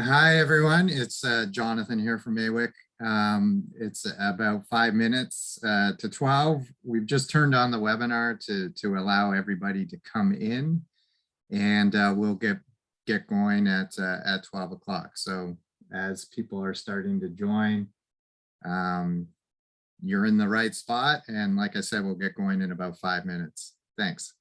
Hi, everyone. It's Jonathan here from Mawick. It's about 5 minutes to 12. We've just turned on the webinar to allow everybody to come in, and we'll get going at 12 o'clock. So as people are starting to join, um, you're in the right spot. And like I said, we'll get going in about 5 minutes. Thanks.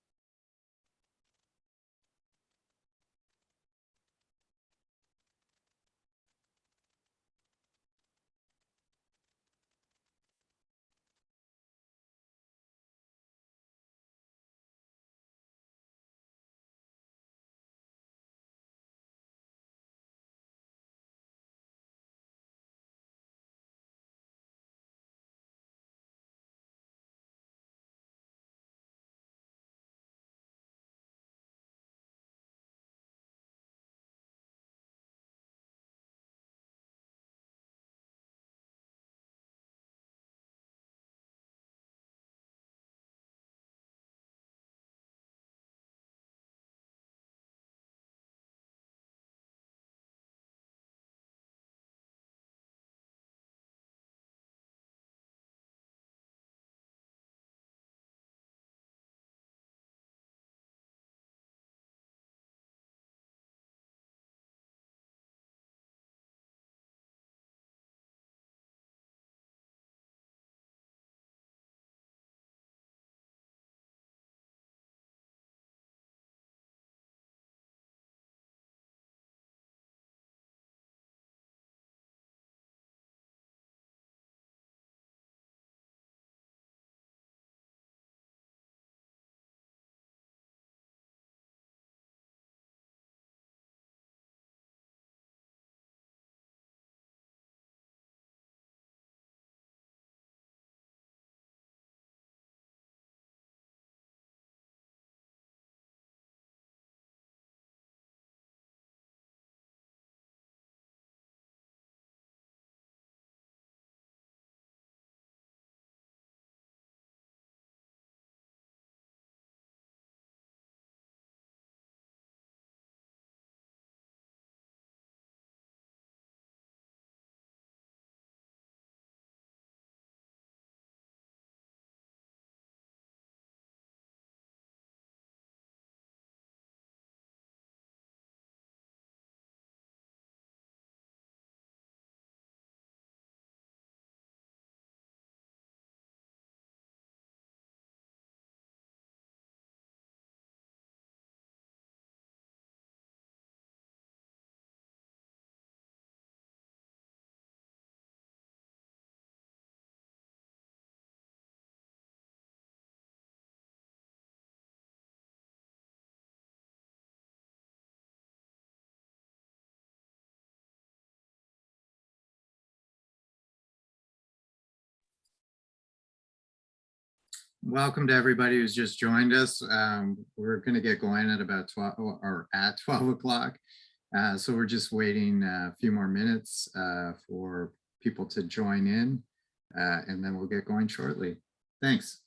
Welcome to everybody who's just joined us. We're going to get going at about 12 or at 12 o'clock. So we're just waiting a few more minutes for people to join in, and then we'll get going shortly. Thanks.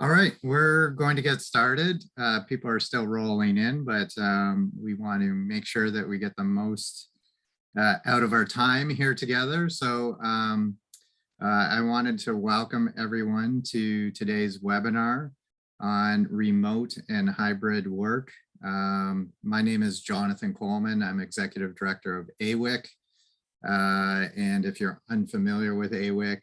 All right, we're going to get started. People are still rolling in, but we want to make sure that we get the most out of our time here together. So I wanted to welcome everyone to today's webinar on remote and hybrid work. My name is Jonathan Coleman. I'm Executive Director of AWIC. And if you're unfamiliar with AWIC,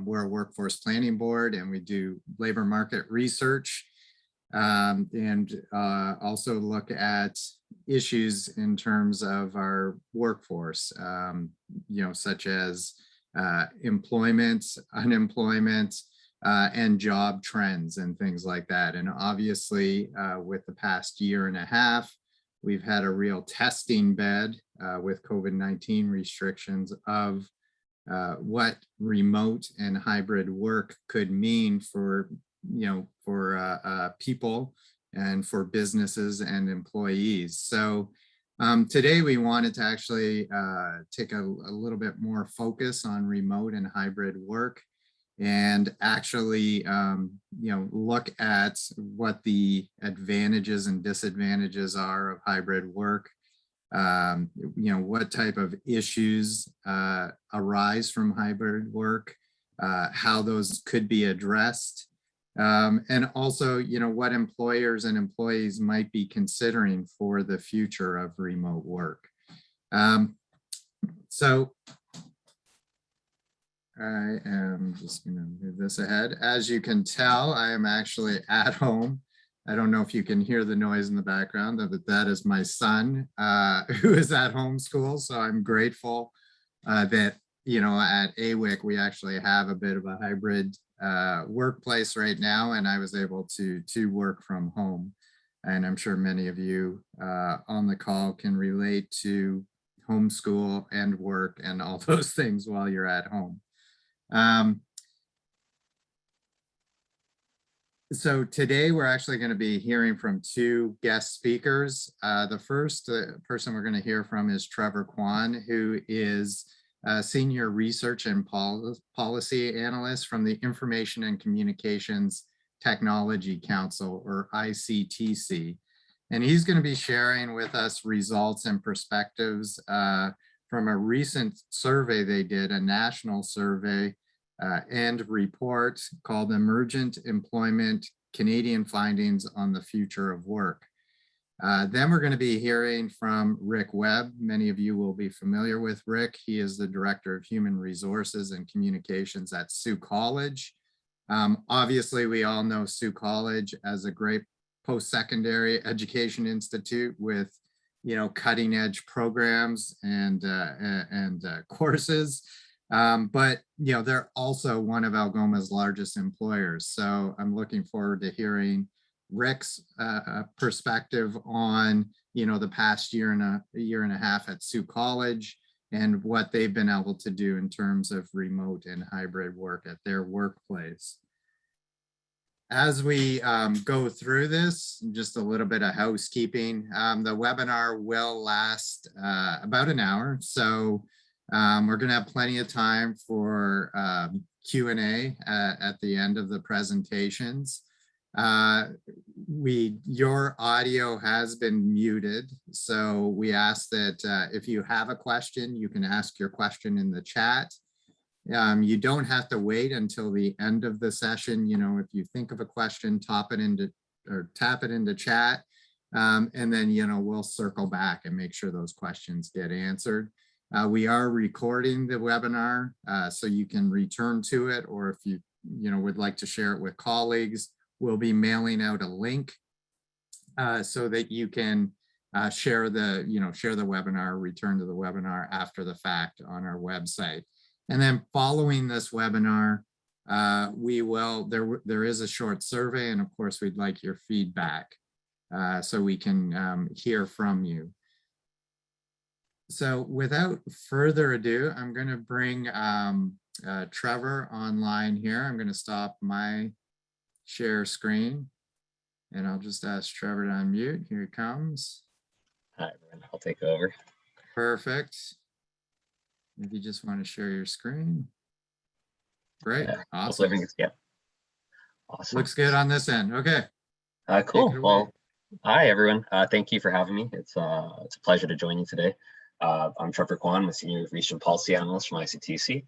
we're a workforce planning board and we do labor market research and also look at issues in terms of our workforce, such as employment, unemployment, and job trends and things like that. And obviously, with the past year and a half, we've had a real testing bed with COVID-19 restrictions of what remote and hybrid work could mean for, people and for businesses and employees. So today we wanted to actually take a little bit more focus on remote and hybrid work and actually, look at what the advantages and disadvantages are of hybrid work, what type of issues arise from hybrid work, how those could be addressed, and also, what employers and employees might be considering for the future of remote work. So I am just going to move this ahead. As you can tell, I am actually at home. I don't know if you can hear the noise in the background, but that is my son who is at home school. So I'm grateful that, at AWIC, we actually have a bit of a hybrid workplace right now, and I was able to work from home. And I'm sure many of you on the call can relate to homeschool and work and all those things while you're at home. So today we're actually going to be hearing from two guest speakers. The first person we're going to hear from is Trevor Quan, who is a Senior Research and Policy Analyst from the Information and Communications Technology Council, or ICTC. And he's going to be sharing with us results and perspectives from a recent survey they did, a national survey and report called Emergent Employment, Canadian Findings on the Future of Work. Then we're going to be hearing from Rick Webb. Many of you will be familiar with Rick. He is the Director of Human Resources and Communications at Sault College. Obviously, we all know Sault College as a great post-secondary education institute with cutting edge programs and courses. But they're also one of Algoma's largest employers. So I'm looking forward to hearing Rick's perspective on the past year and a half at Sault College and what they've been able to do in terms of remote and hybrid work at their workplace. As we go through this, just a little bit of housekeeping. The webinar will last about an hour. So we're going to have plenty of time for Q&A at the end of the presentations. Your audio has been muted. So we ask that if you have a question, you can ask your question in the chat. You don't have to wait until the end of the session. If you think of a question, tap it into chat, and then, we'll circle back and make sure those questions get answered. We are recording the webinar, so you can return to it, or if you, would like to share it with colleagues, we'll be mailing out a link so that you can share the webinar, return to the webinar after the fact on our website. And then following this webinar, there is a short survey, and of course we'd like your feedback so we can hear from you. So without further ado, I'm going to bring Trevor online here. I'm going to stop my share screen and I'll just ask Trevor to unmute. Here he comes. Hi, everyone. I'll take over. Perfect. If you just want to share your screen. Great. Awesome. Yeah. Awesome. Looks good on this end. Okay. Take Cool. it away. Well, hi everyone. Thank you for having me. It's a pleasure to join you today. I'm Trevor Quan, I'm a Senior Research and Policy Analyst from ICTC.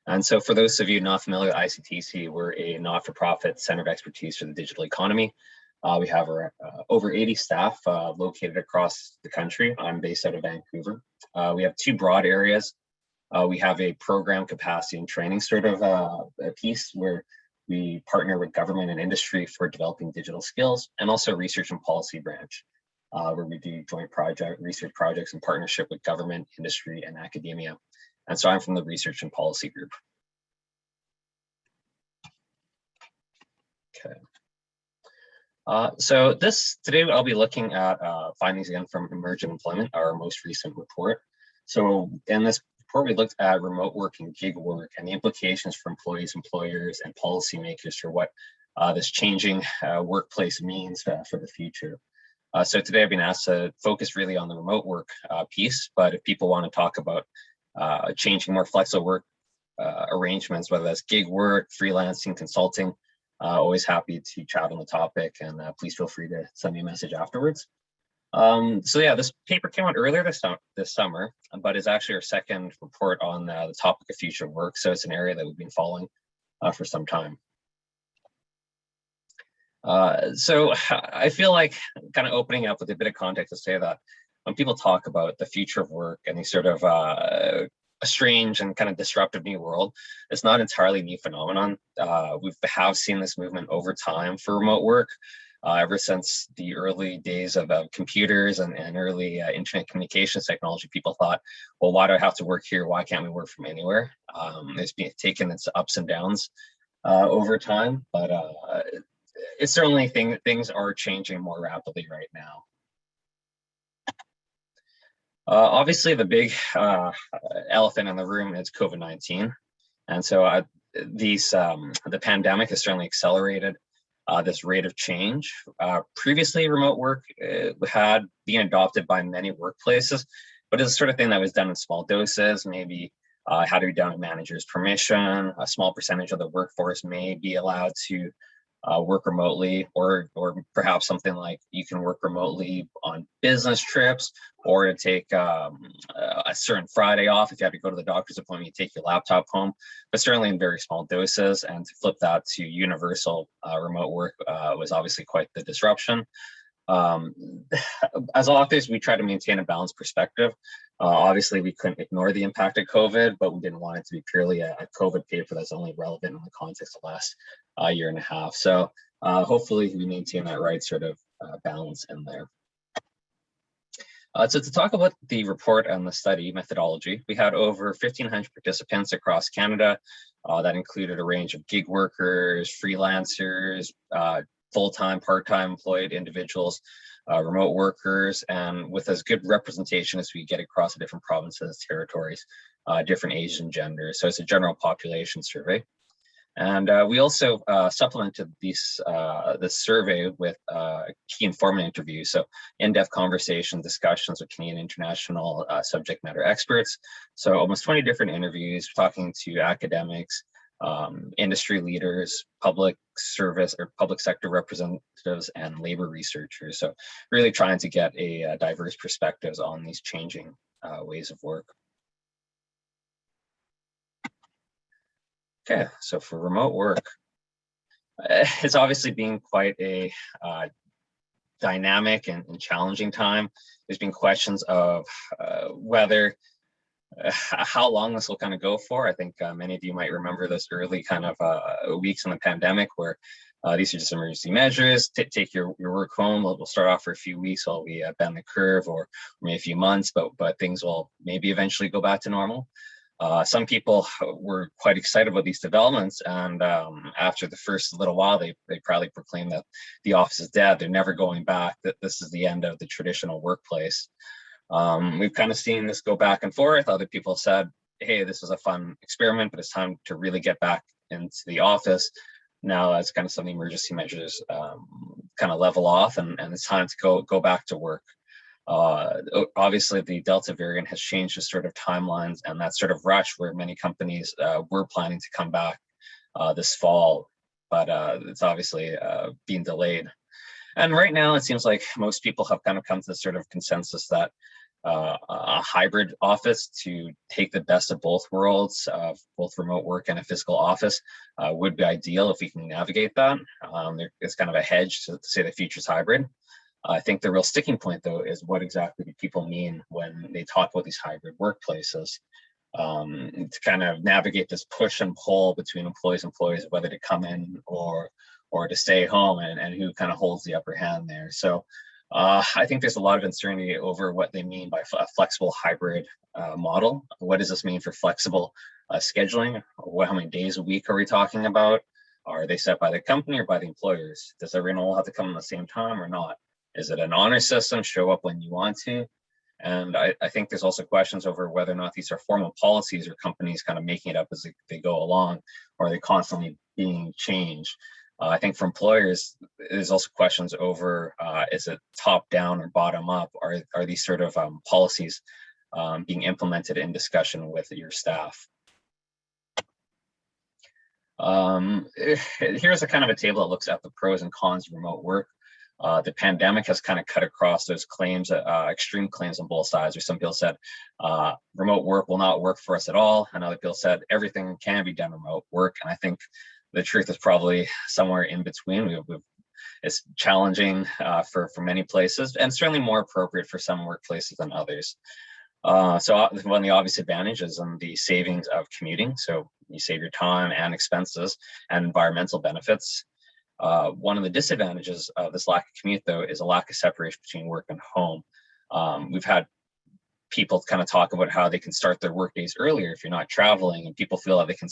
And so for those of you not familiar with ICTC, we're a not-for-profit center of expertise for the digital economy. We have over 80 staff located across the country. I'm based out of Vancouver. We have two broad areas. We have a program capacity and training sort of a piece where we partner with government and industry for developing digital skills, and also research and policy branch, where we do joint research projects in partnership with government, industry, and academia. And so I'm from the research and policy group. Okay. So today I'll be looking at findings again from Emergent Employment, our most recent report. So in this report, we looked at remote work and gig work and the implications for employees, employers, and policymakers for what this changing workplace means for the future. So today I've been asked to focus really on the remote work piece, but if people want to talk about changing more flexible work arrangements, whether that's gig work, freelancing, consulting, always happy to chat on the topic, and please feel free to send me a message afterwards. So yeah, this paper came out earlier this summer, but is actually our second report on the topic of future work. So it's an area that we've been following for some time. So I feel like kind of opening up with a bit of context to say that when people talk about the future of work and these sort of a strange and kind of disruptive new world, it's not entirely a new phenomenon. We have seen this movement over time for remote work. Ever since the early days of computers and early internet communications technology, people thought, well, why do I have to work here? Why can't we work from anywhere? It's been taken its ups and downs over time, but it's certainly things are changing more rapidly right now. Obviously, the big elephant in the room is COVID-19. And so the pandemic has certainly accelerated this rate of change. Previously, remote work had been adopted by many workplaces, but it's the sort of thing that was done in small doses, maybe had to be done with manager's permission. A small percentage of the workforce may be allowed to work remotely, or perhaps something like you can work remotely on business trips, or to take a certain Friday off. If you have to go to the doctor's appointment, you take your laptop home, but certainly in very small doses. And to flip that to universal remote work was obviously quite the disruption. As authors, we try to maintain a balanced perspective. Obviously, we couldn't ignore the impact of COVID, but we didn't want it to be purely a COVID paper that's only relevant in the context of the last year and a half. So hopefully we maintain that right sort of balance in there. So to talk about the report and the study methodology, we had over 1,500 participants across Canada. That included a range of gig workers, freelancers, full-time, part-time employed individuals, remote workers, and with as good representation as we get across the different provinces, territories, different ages and genders. So it's a general population survey. And we also supplemented this survey with key informant interviews, so in-depth conversation discussions with Canadian international subject matter experts. So almost 20 different interviews talking to academics, industry leaders, public service or public sector representatives, and labor researchers. So really trying to get a diverse perspectives on these changing ways of work. Okay, so for remote work, it's obviously been quite a dynamic and challenging time. There's been questions of whether how long this will kind of go for. I think many of you might remember this early kind of weeks in the pandemic where these are just emergency measures. Take your work home. We'll start off for a few weeks while we bend the curve, or maybe a few months, but things will maybe eventually go back to normal. Some people were quite excited about these developments, and after the first little while, they proudly proclaimed that the office is dead. They're never going back. That this is the end of the traditional workplace. We've kind of seen this go back and forth. Other people said, hey, this was a fun experiment, but it's time to really get back into the office. Now, as kind of some of the emergency measures kind of level off, and it's time to go back to work. Obviously, the Delta variant has changed the sort of timelines and that sort of rush where many companies were planning to come back this fall but it's obviously being delayed. And right now, it seems like most people have kind of come to the sort of consensus that a hybrid office to take the best of both worlds, both remote work and a physical office, would be ideal if we can navigate that. It's kind of a hedge to say the future's hybrid. I think the real sticking point, though, is what exactly do people mean when they talk about these hybrid workplaces? To kind of navigate this push and pull between employees and employees, whether to come in or to stay home, and who kind of holds the upper hand there. So I think there's a lot of uncertainty over what they mean by a flexible hybrid model. What does this mean for flexible scheduling? How many days a week are we talking about? Are they set by the company or by the employers? Does everyone all have to come at the same time or not? Is it an honor system, show up when you want to? And I think there's also questions over whether or not these are formal policies or companies kind of making it up as they go along, or are they constantly being changed? I think for employers, there's also questions over, is it top down or bottom up? Are these sort of policies being implemented in discussion with your staff? Here's a kind of a table that looks at the pros and cons of remote work. The pandemic has kind of cut across those claims, extreme claims on both sides. Or some people said remote work will not work for us at all, and other people said everything can be done remote work. And I think the truth is probably somewhere in between. It's challenging for many places, and certainly more appropriate for some workplaces than others. So one of the obvious advantages and the savings of commuting. So you save your time and expenses and environmental benefits. One of the disadvantages of this lack of commute, though, is a lack of separation between work and home. We've had people kind of talk about how they can start their work days earlier if you're not traveling, and people feel that they can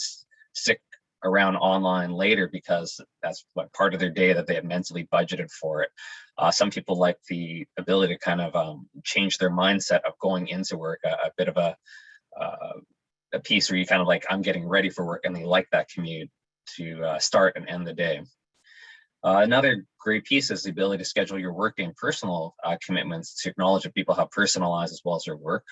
stick around online later because that's what part of their day that they have mentally budgeted for it. Some people like the ability to kind of change their mindset of going into work, a bit of a piece where you kind of like, I'm getting ready for work, and they like that commute to start and end the day. Another great piece is the ability to schedule your work and personal commitments, to acknowledge that people have personal lives as well as their work.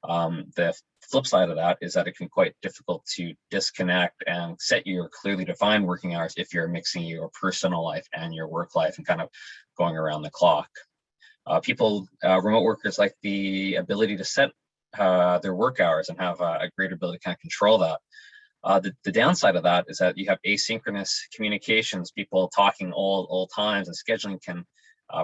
The flip side of that is that it can be quite difficult to disconnect and set your clearly defined working hours if you're mixing your personal life and your work life and kind of going around the clock. Remote workers like the ability to set their work hours and have a greater ability to kind of control that. The downside of that is that you have asynchronous communications, people talking all times, and scheduling can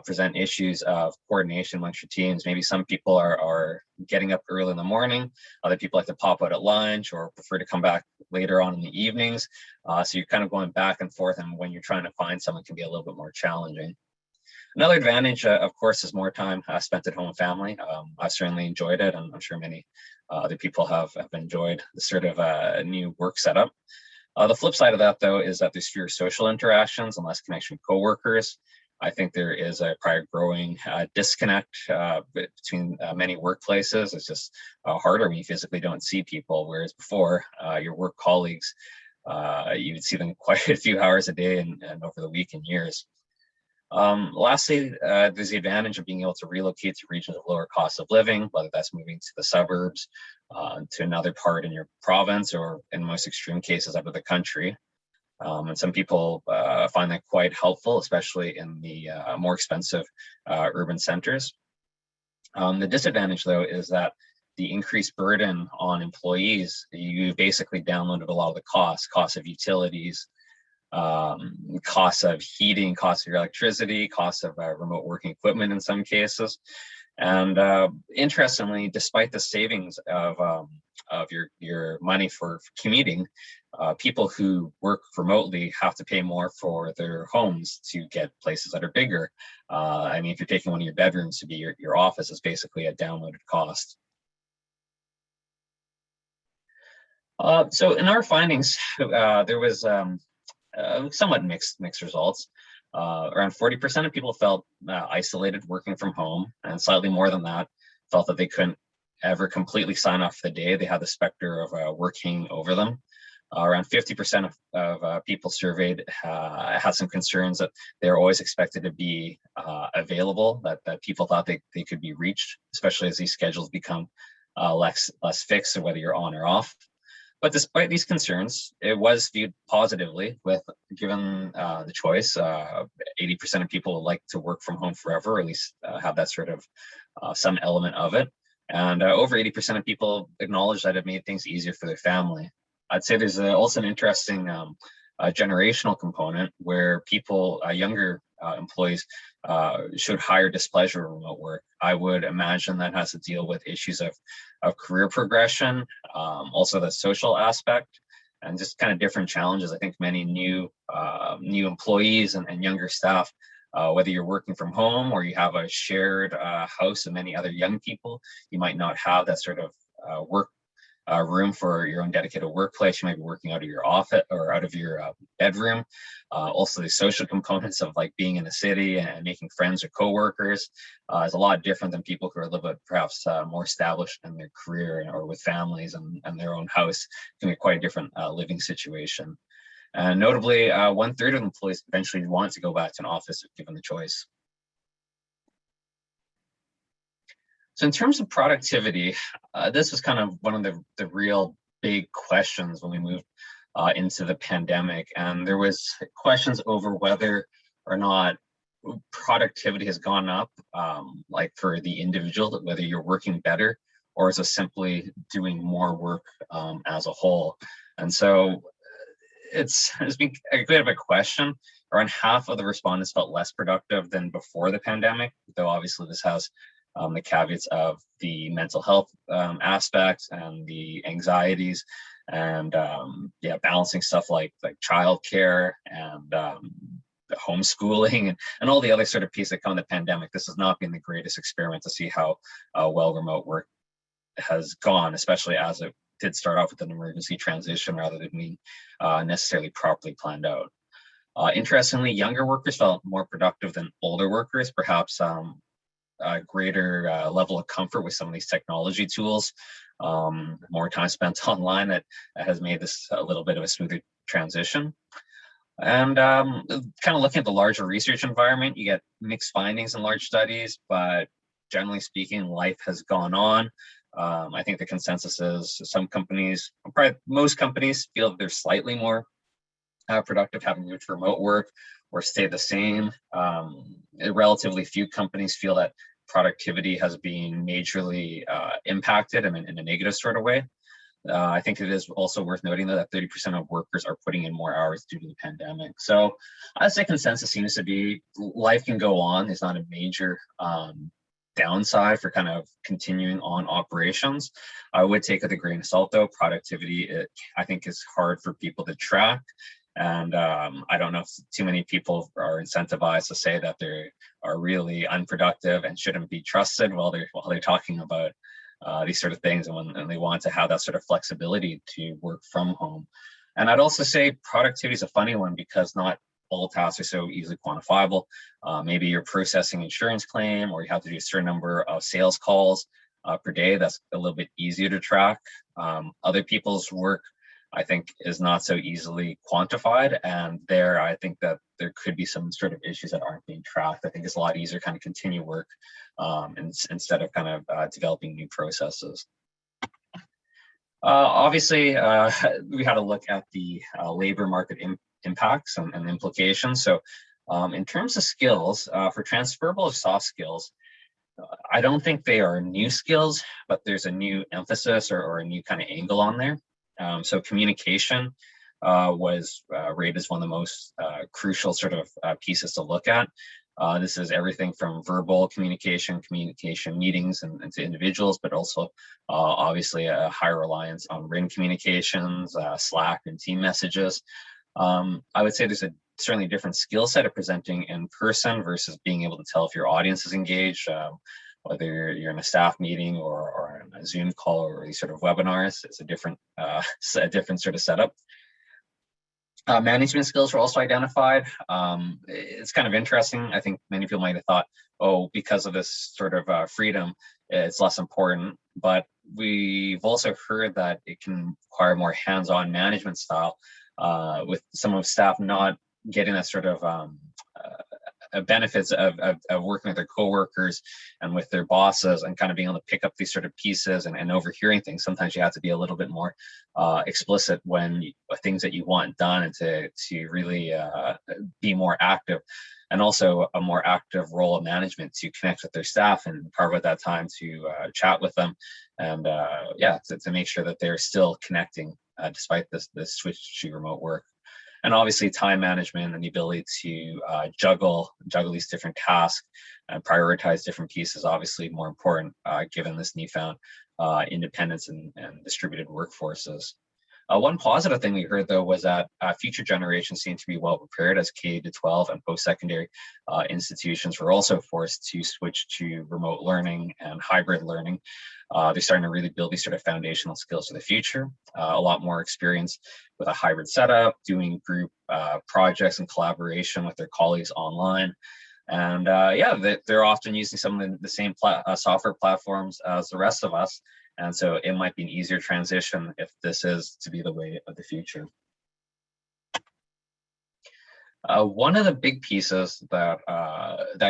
present issues of coordination amongst your teams. Maybe some people are getting up early in the morning, other people like to pop out at lunch or prefer to come back later on in the evenings. So you're kind of going back and forth, and when you're trying to find someone, it can be a little bit more challenging. Another advantage, of course, is more time spent at home with family. I've certainly enjoyed it, and I'm sure many other people have enjoyed the sort of new work setup. The flip side of that, though, is that there's fewer social interactions and less connection with coworkers. I think there is a prior growing disconnect between many workplaces. It's just harder when you physically don't see people, whereas before, your work colleagues, you would see them quite a few hours a day and over the week and years. Lastly, there's the advantage of being able to relocate to regions of lower cost of living, whether that's moving to the suburbs, to another part in your province, or in most extreme cases out of the country. And some people find that quite helpful, especially in the more expensive urban centers. The disadvantage, though, is that the increased burden on employees, you basically downloaded a lot of the costs of utilities, costs of heating, costs of your electricity, costs of remote working equipment in some cases. And interestingly, despite the savings of your money for commuting, people who work remotely have to pay more for their homes to get places that are bigger. I mean, if you're taking one of your bedrooms to be your office, it's basically a downloaded cost. So in our findings, there was somewhat mixed results. Around 40% of people felt isolated working from home, and slightly more than that felt that they couldn't ever completely sign off the day. They had the specter of work hanging over them. Around 50% of people surveyed had some concerns that they're always expected to be available, that people thought they could be reached, especially as these schedules become less fixed, whether you're on or off. But despite these concerns, it was viewed positively with given the choice. 80% of people would like to work from home forever, or at least have that sort of some element of it. And over 80% of people acknowledge that it made things easier for their family. I'd say there's also an interesting generational component where people, younger employees, showed higher displeasure of remote work. I would imagine that has to deal with issues of career progression, also the social aspect, and just kind of different challenges. I think many new employees and younger staff, whether you're working from home or you have a shared house with many other young people, you might not have that sort of work room for your own dedicated workplace. You might be working out of your office or out of your bedroom. Also, the social components of like being in a city and making friends or coworkers is a lot different than people who are a little bit perhaps more established in their career or with families and their own house. It can be quite a different living situation. And notably, 1/3 of employees eventually want to go back to an office if given the choice. So in terms of productivity, this was kind of one of the real big questions when we moved into the pandemic. And there was questions over whether or not productivity has gone up, like for the individual, whether you're working better, or is it simply doing more work as a whole? And so it's been a bit of a question. Around half of the respondents felt less productive than before the pandemic, though obviously this has the caveats of the mental health aspects and the anxieties and balancing stuff like childcare and homeschooling and all the other sort of pieces that come in the pandemic. This has not been the greatest experiment to see how well remote work has gone, especially as it did start off with an emergency transition rather than being necessarily properly planned out. Interestingly, younger workers felt more productive than older workers, perhaps a greater level of comfort with some of these technology tools, more time spent online that has made this a little bit of a smoother transition. And kind of looking at the larger research environment, you get mixed findings in large studies, but generally speaking, life has gone on. I think the consensus is some companies, probably most companies, feel that they're slightly more productive having moved to remote work or stay the same. Relatively few companies feel that productivity has been majorly impacted in a negative sort of way. I think it is also worth noting that 30% of workers are putting in more hours due to the pandemic. So I'd say consensus seems to be life can go on. It's not a major downside for kind of continuing on operations. I would take it with a grain of salt though. Productivity, I think, is hard for people to track. And I don't know if too many people are incentivized to say that they are really unproductive and shouldn't be trusted while they're talking about these sort of things, and when they want to have that sort of flexibility to work from home. And I'd also say productivity is a funny one because not all tasks are so easily quantifiable. Maybe you're processing insurance claim, or you have to do a certain number of sales calls per day. That's a little bit easier to track. Other people's work, I think, is not so easily quantified. And there, I think that there could be some sort of issues that aren't being tracked. I think it's a lot easier to kind of continue work instead of kind of developing new processes. Obviously, we had a look at the labor market impacts and implications. So in terms of skills, for transferable soft skills, I don't think they are new skills, but there's a new emphasis or a new kind of angle on there. So communication was rated as one of the most crucial sort of pieces to look at. This is everything from verbal communication meetings and to individuals, but also obviously a higher reliance on written communications, Slack and team messages. I would say there's certainly a different skill set of presenting in person versus being able to tell if your audience is engaged, whether you're in a staff meeting or a Zoom call or these sort of webinars. It's a different sort of setup. Management skills were also identified. It's kind of interesting. I think many people might have thought, oh, because of this sort of freedom, it's less important. But we've also heard that it can require more hands-on management style, with some of staff not getting that sort of benefits of working with their coworkers and with their bosses, and kind of being able to pick up these sort of pieces and overhearing things. Sometimes you have to be a little bit more explicit when things that you want done, and to really be more active, and also a more active role of management to connect with their staff and carve out that time to chat with them, and to make sure that they're still connecting despite this switch to remote work. And obviously time management and the ability to juggle these different tasks and prioritize different pieces, obviously more important given this newfound independence and distributed workforces. One positive thing we heard, though, was that future generations seem to be well prepared, as K-12 and post-secondary institutions were also forced to switch to remote learning and hybrid learning. They're starting to really build these sort of foundational skills for the future. A lot more experience with a hybrid setup, doing group projects and collaboration with their colleagues online. And they're often using some of the same software platforms as the rest of us. And so it might be an easier transition if this is to be the way of the future. One of the big pieces that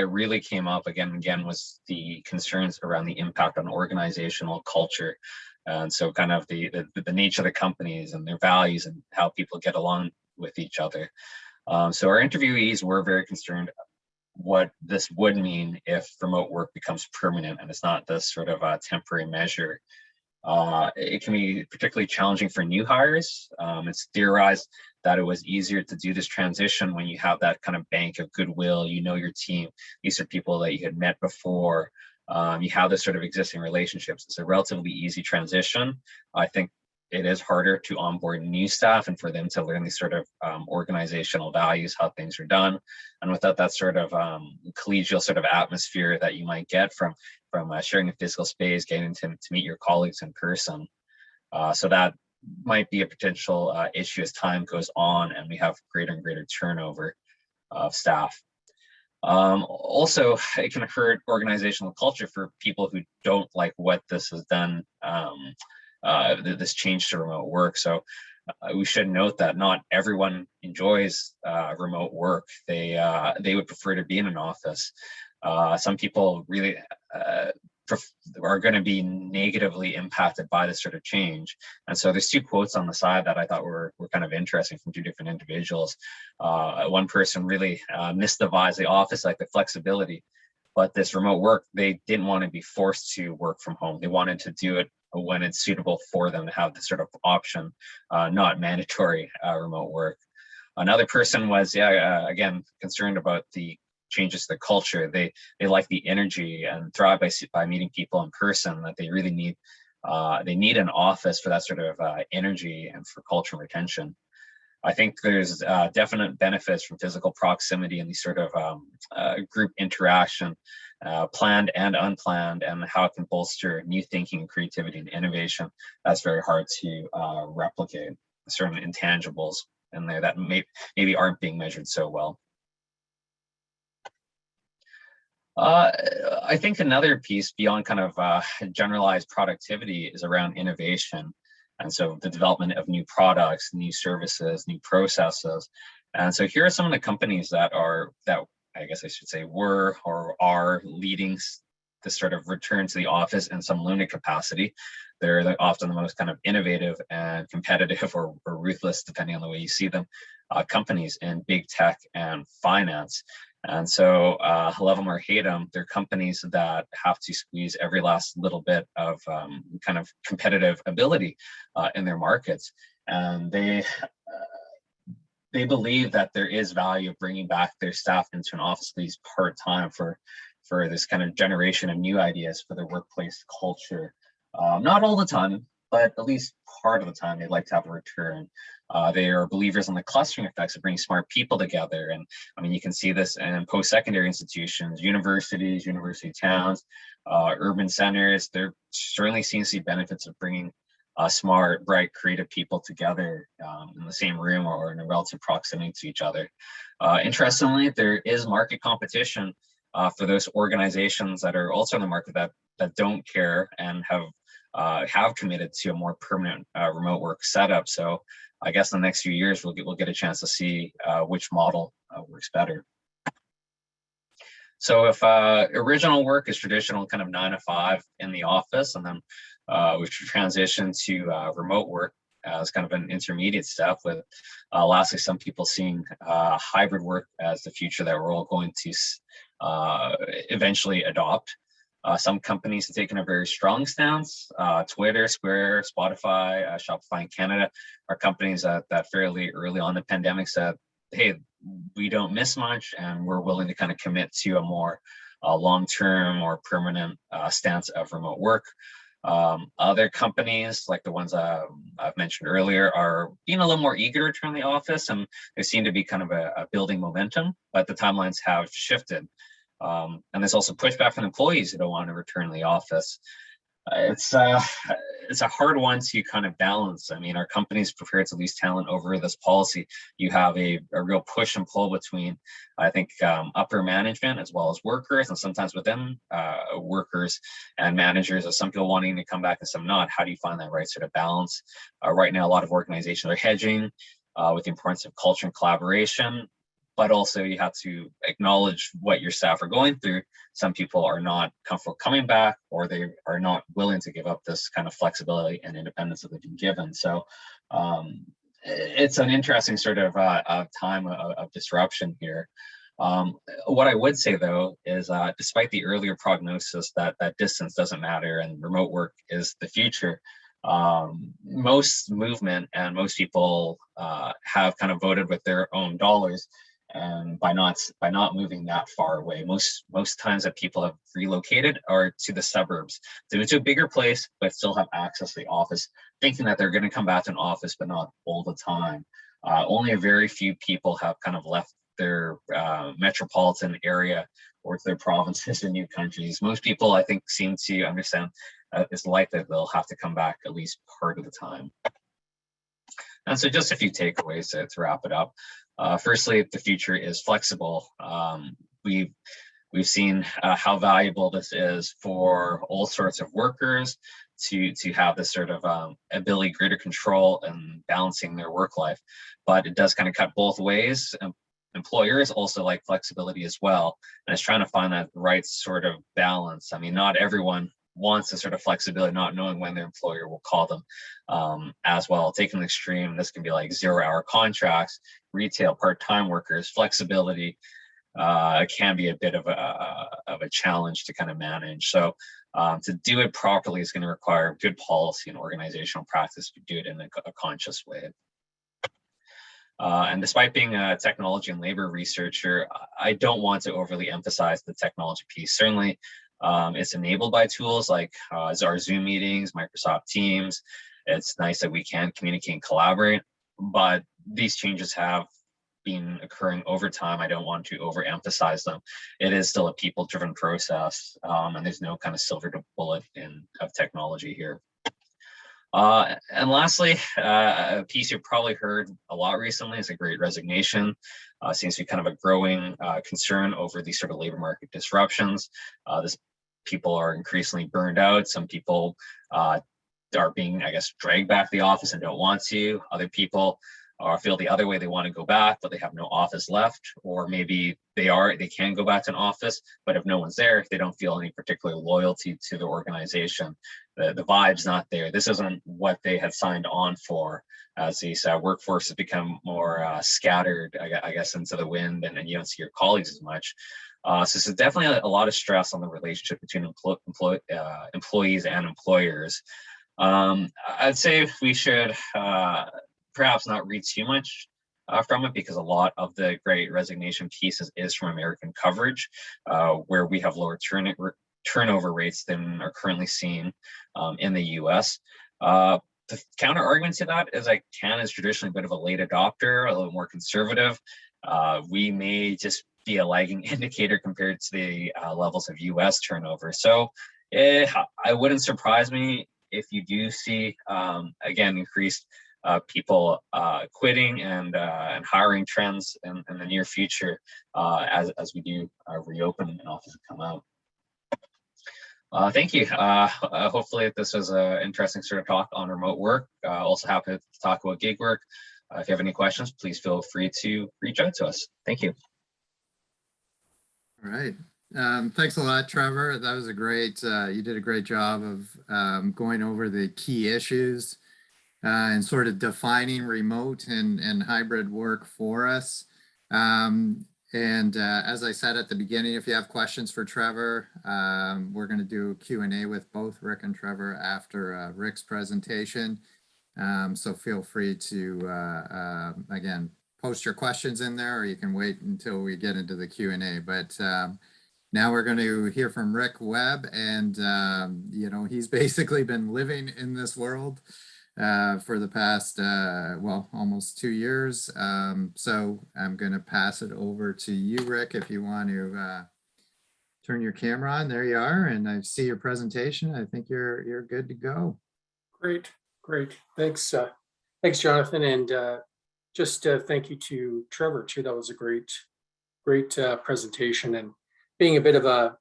really came up again and again was the concerns around the impact on organizational culture. And so kind of the nature of the companies and their values and how people get along with each other. So our interviewees were very concerned what this would mean if remote work becomes permanent and it's not this sort of temporary measure. It can be particularly challenging for new hires. It's theorized that it was easier to do this transition when you have that kind of bank of goodwill, you know your team, these are people that you had met before, you have this sort of existing relationships. It's a relatively easy transition. I think it is harder to onboard new staff and for them to learn these sort of organizational values, how things are done. And without that sort of collegial sort of atmosphere that you might get from sharing a physical space, getting to meet your colleagues in person. So that might be a potential issue as time goes on and we have greater and greater turnover of staff. Also, it can hurt organizational culture for people who don't like what this has done, this change to remote work. So we should note that not everyone enjoys remote work. They would prefer to be in an office. Some people really are going to be negatively impacted by this sort of change. And so there's two quotes on the side that I thought were kind of interesting from two different individuals. One person really missed the vibes of the office, like the flexibility, but this remote work, they didn't want to be forced to work from home. They wanted to do it when it's suitable for them to have this sort of option, not mandatory remote work. Another person was, again, concerned about the changes to the culture. They like the energy and thrive by meeting people in person, that they really need. They need an office for that sort of energy and for cultural retention. I think there's definite benefits from physical proximity and these sort of group interaction, planned and unplanned, and how it can bolster new thinking, creativity, and innovation. That's very hard to replicate. Certain intangibles in there that maybe aren't being measured so well. I think another piece beyond kind of generalized productivity is around innovation. And so the development of new products, new services, new processes. And so here are some of the companies that I guess I should say were or are leading this sort of return to the office in some limited capacity. They're often the most kind of innovative and competitive or ruthless, depending on the way you see them, companies in big tech and finance. And so love them or hate them, they're companies that have to squeeze every last little bit of kind of competitive ability in their markets. And they believe that there is value of bringing back their staff into an office, at least part-time, for this kind of generation of new ideas for their workplace culture. Not all the time, but at least part of the time they'd like to have a return. They are believers in the clustering effects of bringing smart people together. And I mean, you can see this in post-secondary institutions, universities, university towns, urban centers. There certainly seems to be benefits of bringing smart, bright, creative people together in the same room or in a relative proximity to each other. Interestingly, there is market competition for those organizations that are also in the market that don't care and have committed to a more permanent remote work setup. So I guess in the next few years, we'll get a chance to see which model works better. So if original work is traditional kind of 9 to 5 in the office, and then we should transition to remote work as kind of an intermediate step, with lastly some people seeing hybrid work as the future that we're all going to eventually adopt. Some companies have taken a very strong stance. Twitter, Square, Spotify, Shopify in Canada are companies that fairly early on in the pandemic said, hey, we don't miss much, and we're willing to kind of commit to a more long-term or permanent stance of remote work. Other companies, like the ones I've mentioned earlier, are being a little more eager to return to the office, and they seem to be kind of a building momentum, but the timelines have shifted. And there's also pushback from employees who don't want to return to the office. It's a hard one to kind of balance. I mean, our companies prepared to lose talent over this policy. You have a real push and pull between, I think, upper management as well as workers, and sometimes within workers and managers, of some people wanting to come back and some not. How do you find that right sort of balance? Right now, a lot of organizations are hedging with the importance of culture and collaboration, but also you have to acknowledge what your staff are going through. Some people are not comfortable coming back, or they are not willing to give up this kind of flexibility and independence that they've been given. So it's an interesting sort of time of disruption here. What I would say, though, is despite the earlier prognosis that distance doesn't matter and remote work is the future, most movement and most people have kind of voted with their own dollars. And by not moving that far away, most times that people have relocated are to the suburbs, to a bigger place, but still have access to the office, thinking that they're going to come back to an office, but not all the time. Only a very few people have kind of left their metropolitan area or to their provinces and new countries. Most people, I think, seem to understand it's likely that they'll have to come back at least part of the time. And so just a few takeaways to wrap it up. Firstly, the future is flexible. We've seen how valuable this is for all sorts of workers to have this sort of ability, greater control and balancing their work life. But it does kind of cut both ways. Employers also like flexibility as well, and it's trying to find that right sort of balance. I mean, not everyone wants a sort of flexibility, not knowing when their employer will call them as well. Taking the extreme, this can be like 0-hour contracts, retail, part-time workers. Flexibility can be a bit of a challenge to kind of manage. So to do it properly is going to require good policy and organizational practice to do it in a conscious way. And despite being a technology and labor researcher, I don't want to overly emphasize the technology piece. Certainly, it's enabled by tools like our Zoom meetings, Microsoft Teams. It's nice that we can communicate and collaborate, but these changes have been occurring over time. I don't want to overemphasize them. It is still a people-driven process, and there's no kind of silver bullet of technology here. And lastly, a piece you've probably heard a lot recently is the Great Resignation. Seems to be kind of a growing concern over these sort of labor market disruptions. People are increasingly burned out. Some people are being, I guess, dragged back to the office and don't want to. Other people feel the other way, they want to go back, but they have no office left. Or maybe they can go back to an office, but if no one's there, they don't feel any particular loyalty to the organization. The vibe's not there. This isn't what they had signed on for, as these workforces become more scattered, I guess, into the wind, and you don't see your colleagues as much. So there's definitely a lot of stress on the relationship between employees and employers. I'd say we should perhaps not read too much from it, because a lot of the Great Resignation pieces is from American coverage, where we have lower turnover rates than are currently seen in the US. The counter argument to that is that Canada is traditionally a bit of a late adopter, a little more conservative. We may just be a lagging indicator compared to the levels of US turnover. So it wouldn't surprise me if you do see, again, increased people quitting and hiring trends in the near future as we do reopen and offices come out. Thank you. Hopefully this was an interesting sort of talk on remote work. Also happy to talk about gig work. If you have any questions, please feel free to reach out to us. Thank you. All right. Thanks a lot, Trevor. That was a great, you did a great job of going over the key issues and sort of defining remote and hybrid work for us. As I said at the beginning, if you have questions for Trevor, we're going to do a Q&A with both Rick and Trevor after Rick's presentation. So feel free to, again, post your questions in there, or you can wait until we get into the Q&A. But now we're going to hear from Rick Webb, and you know, he's basically been living in this world for the past, well, almost 2 years. So I'm going to pass it over to you, Rick, if you want to turn your camera on. There you are, and I see your presentation. I think you're good to go. Great. Thanks, thanks, Jonathan, and just thank you to Trevor too. That was a great presentation. And being a bit of a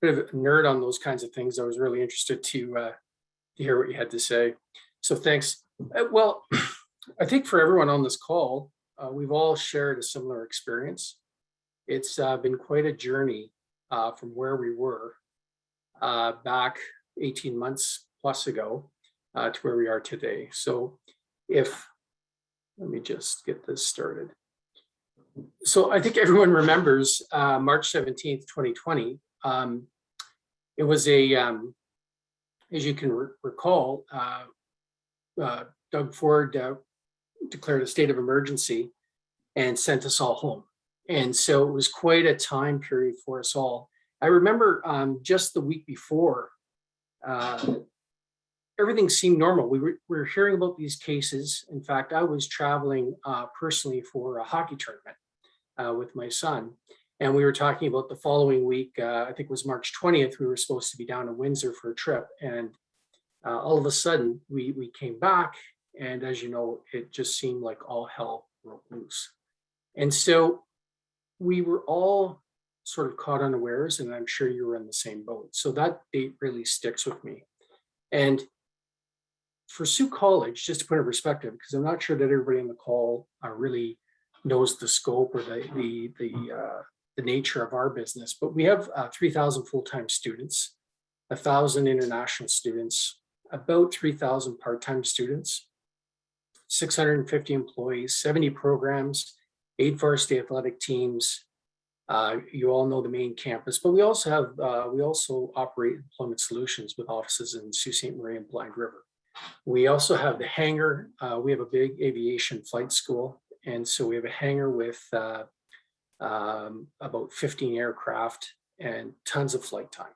nerd on those kinds of things, I was really interested to hear what you had to say. So thanks. Well, I think for everyone on this call, we've all shared a similar experience. It's been quite a journey from where we were back 18 months plus ago to where we are today. So let me just get this started. So I think everyone remembers March 17th, 2020. It was as you can recall, Doug Ford declared a state of emergency and sent us all home. And so it was quite a time period for us all. I remember just the week before, everything seemed normal. We were hearing about these cases. In fact, I was traveling personally for a hockey tournament with my son. And we were talking about the following week, I think it was March 20th, we were supposed to be down in Windsor for a trip. And all of a sudden we came back. And as you know, it just seemed like all hell broke loose. And so we were all sort of caught unawares, and I'm sure you were in the same boat. So that date really sticks with me. And for Sault College, just to put it in perspective, because I'm not sure that everybody on the call really knows the scope or the nature of our business, but we have 3,000 full-time students, 1,000 international students, about 3,000 part-time students, 650 employees, 70 programs, 8 varsity athletic teams. You all know the main campus, but we also operate employment solutions with offices in Sault Ste. Marie and Blind River. We also have the hangar. We have a big aviation flight school. And so we have a hangar with about 15 aircraft and tons of flight time.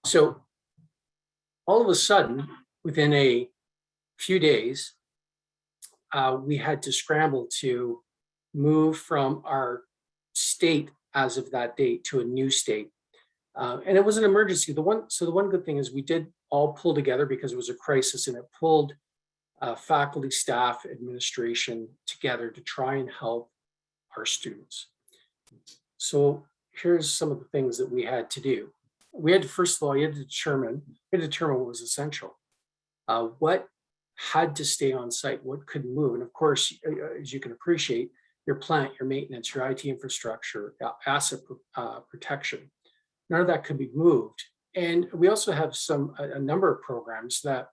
So all of a sudden, within a few days, we had to scramble to move from our state as of that date to a new state. And it was an emergency. The one good thing is we did all pull together because it was a crisis, and it pulled faculty, staff, administration together to try and help our students. So here's some of the things that we had to do. We had to, first of all, you had to determine what was essential. What had to stay on site, what could move. And of course, as you can appreciate, your plant, your maintenance, your IT infrastructure, asset protection, none of that could be moved. And we also have a number of programs that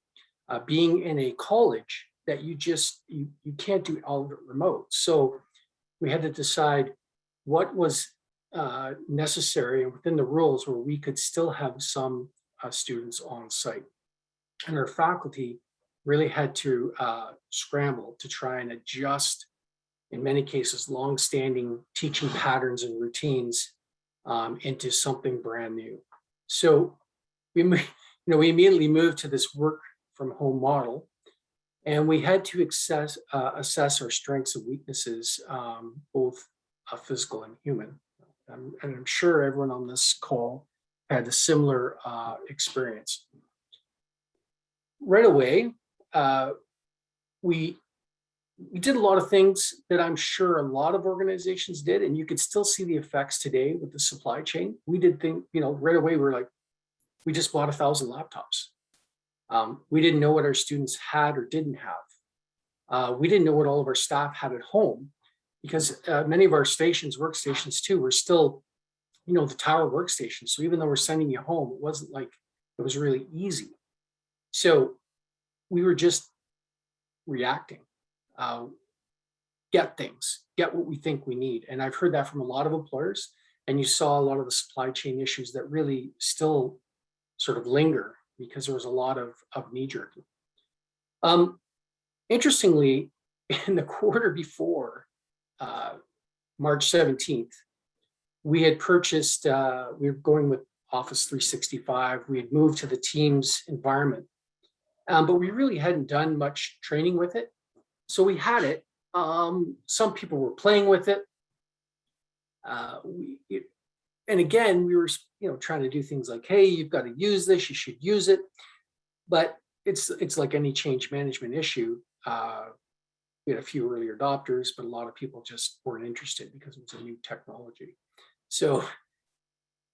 being in a college that you can't do all of it remote. So we had to decide what was necessary and within the rules where we could still have some students on site. And our faculty really had to scramble to try and adjust, in many cases, long-standing teaching patterns and routines into something brand new. So we immediately moved to this work from home model, and we had to assess our strengths and weaknesses, both physical and human. And I'm sure everyone on this call had a similar experience. Right away, we did a lot of things that I'm sure a lot of organizations did, and you could still see the effects today with the supply chain. We did think, right away, we just bought 1,000 laptops. We didn't know what our students had or didn't have. We didn't know what all of our staff had at home, because many of our workstations too, were still the tower workstation. So even though we're sending you home, it wasn't like it was really easy. So we were just reacting, get what we think we need. And I've heard that from a lot of employers. And you saw a lot of the supply chain issues that really still sort of linger because there was a lot of knee jerking. Interestingly, in the quarter before March 17th, we had purchased, we were going with Office 365. We had moved to the Teams environment, but we really hadn't done much training with it. So we had it. Some people were playing with it. And again, we were, trying to do things like, hey, you've got to use this, you should use it. But it's like any change management issue. We had a few early adopters, but a lot of people just weren't interested because it was a new technology. So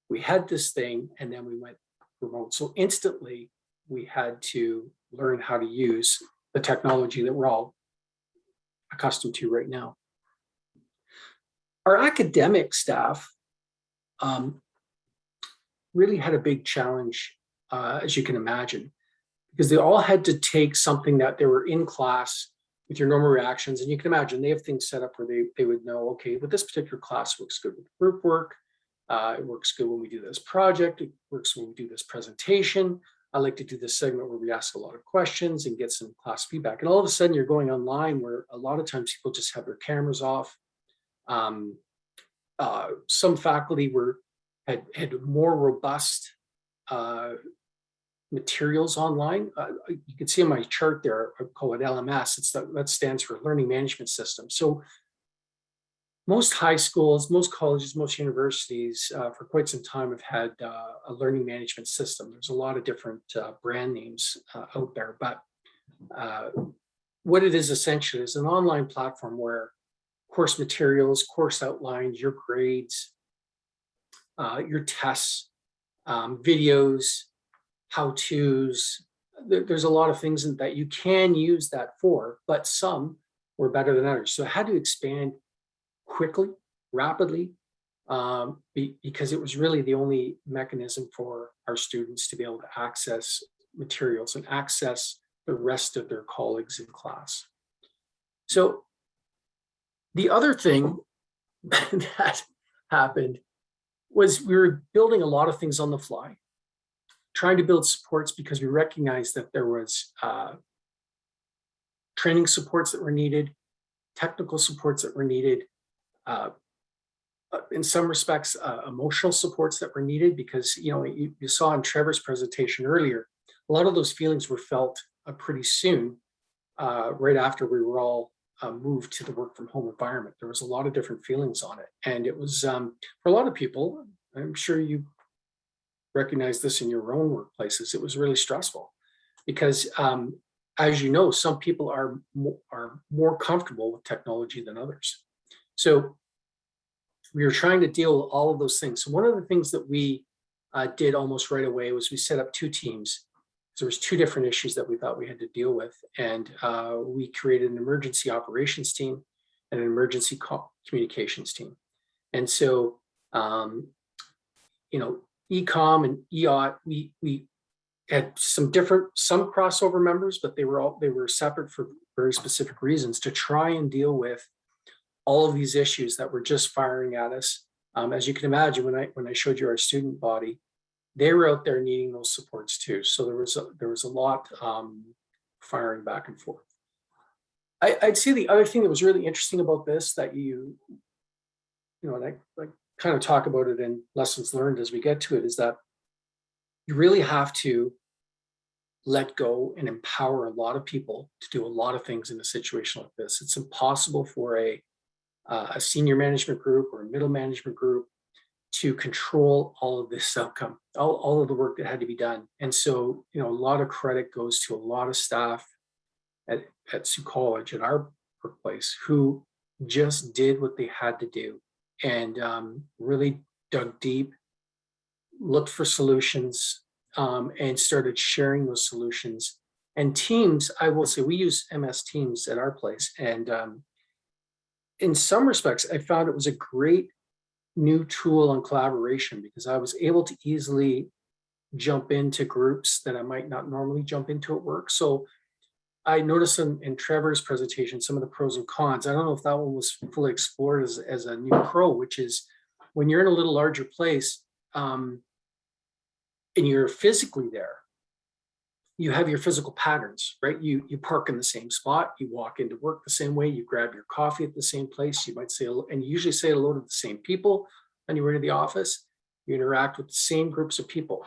we had this thing and then we went remote. So instantly we had to learn how to use the technology that we're all accustomed to right now. Our academic staff really had a big challenge, as you can imagine, because they all had to take something that they were in class with your normal reactions. And you can imagine they have things set up where they would know, okay, but this particular class works good with group work. It works good when we do this project. It works when we do this presentation. I like to do this segment where we ask a lot of questions and get some class feedback. And all of a sudden you're going online where a lot of times people just have their cameras off. Some faculty had more robust materials online. You can see on my chart there, I call it LMS. That stands for Learning Management System. So most high schools, most colleges, most universities for quite some time have had a learning management system. There's a lot of different brand names out there, but what it is essentially is an online platform where course materials, course outlines, your grades, your tests, videos, how-tos. There's a lot of things that you can use that for, but some were better than others. So it had to expand quickly, rapidly, because it was really the only mechanism for our students to be able to access materials and access the rest of their colleagues in class. So the other thing that happened was we were building a lot of things on the fly, trying to build supports because we recognized that there was training supports that were needed, technical supports that were needed, in some respects, emotional supports that were needed because, you saw in Trevor's presentation earlier, a lot of those feelings were felt pretty soon, right after we were all moved to the work from home environment. There was a lot of different feelings on it. And it was, for a lot of people, I'm sure you recognize this in your own workplaces, it was really stressful because, as you know, some people are more comfortable with technology than others. So we were trying to deal with all of those things. So one of the things that we did almost right away was we set up two teams. There was two different issues that we thought we had to deal with. And we created an emergency operations team and an emergency communications team. And so, ECOM and EOT, we had some crossover members, but they were separate for very specific reasons to try and deal with all of these issues that were just firing at us. As you can imagine, when I showed you our student body, they were out there needing those supports too. So there was a lot firing back and forth. I'd say the other thing that was really interesting about this that and I kind of talk about it in lessons learned as we get to it, is that you really have to let go and empower a lot of people to do a lot of things in a situation like this. It's impossible for a senior management group or a middle management group to control all of this outcome, all of the work that had to be done. And so, a lot of credit goes to a lot of staff at Sault College, at our workplace, who just did what they had to do and really dug deep, looked for solutions, and started sharing those solutions. And Teams, I will say, we use MS Teams at our place. And in some respects, I found it was a great new tool on collaboration because I was able to easily jump into groups that I might not normally jump into at work. So I noticed in Trevor's presentation some of the pros and cons. I don't know if that one was fully explored as a new pro, which is when you're in a little larger place and you're physically there, you have your physical patterns, right? You park in the same spot, you walk into work the same way, you grab your coffee at the same place, you might say, and you usually say hello to the same people on your way to the office, you interact with the same groups of people.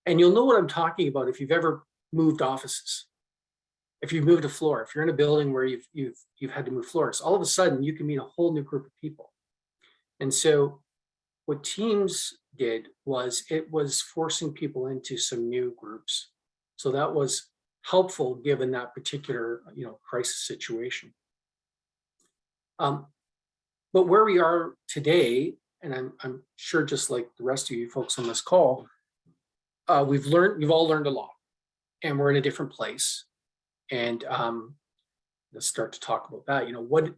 And you'll know what I'm talking about if you've ever moved offices. If you've moved a floor, if you're in a building where you've had to move floors, all of a sudden you can meet a whole new group of people. And so what Teams did was it was forcing people into some new groups. So that was helpful given that particular, crisis situation. But where we are today, and I'm sure just like the rest of you folks on this call, we've all learned a lot, and we're in a different place. And let's start to talk about that.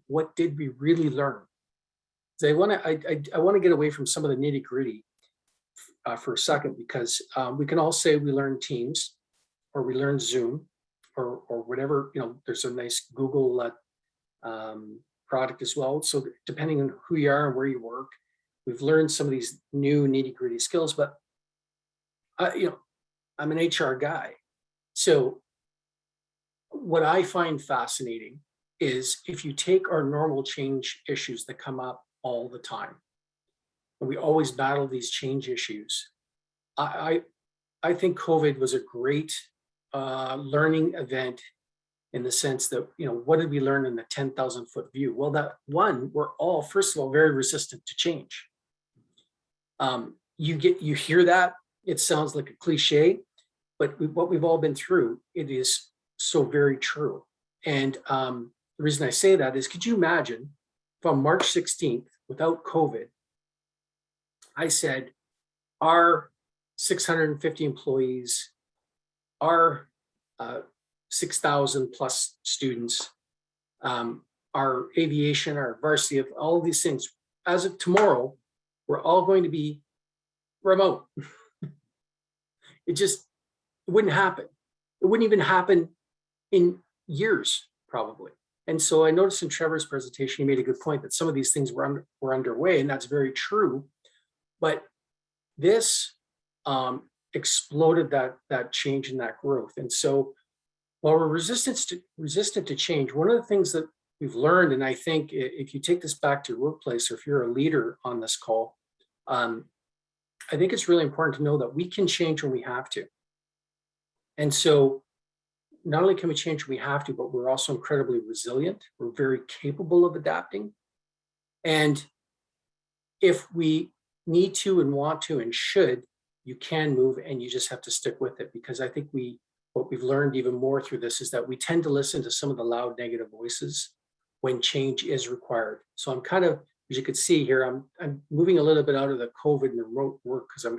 What did we really learn? So I want to get away from some of the nitty gritty for a second, because we can all say we learned Teams, or we learned Zoom, or whatever. There's a nice Google product as well. So depending on who you are and where you work, we've learned some of these new nitty gritty skills. But I'm an HR guy, so what I find fascinating is if you take our normal change issues that come up all the time, and we always battle these change issues. I think COVID was a great learning event in the sense that, what did we learn in the 10,000 foot view? Well, that one, we're all, first of all, very resistant to change. You hear that, it sounds like a cliche, but what we've all been through, it is so very true. And the reason I say that is, could you imagine if on March 16th, without COVID, I said, our 650 employees, our 6,000 plus students, our aviation, our varsity, of all of these things, as of tomorrow, we're all going to be remote. It wouldn't happen. It wouldn't even happen in years, probably. And so I noticed in Trevor's presentation, he made a good point that some of these things were underway, and that's very true. But this exploded that change and that growth. And so while we're resistant to change, one of the things that we've learned, and I think if you take this back to your workplace, or if you're a leader on this call, I think it's really important to know that we can change when we have to. And so not only can we change when we have to, but we're also incredibly resilient. We're very capable of adapting. And if we need to and want to and should, you can move, and you just have to stick with it. Because I think what we've learned even more through this is that we tend to listen to some of the loud negative voices when change is required. So I'm kind of, as you can see here, I'm moving a little bit out of the COVID and the remote work, because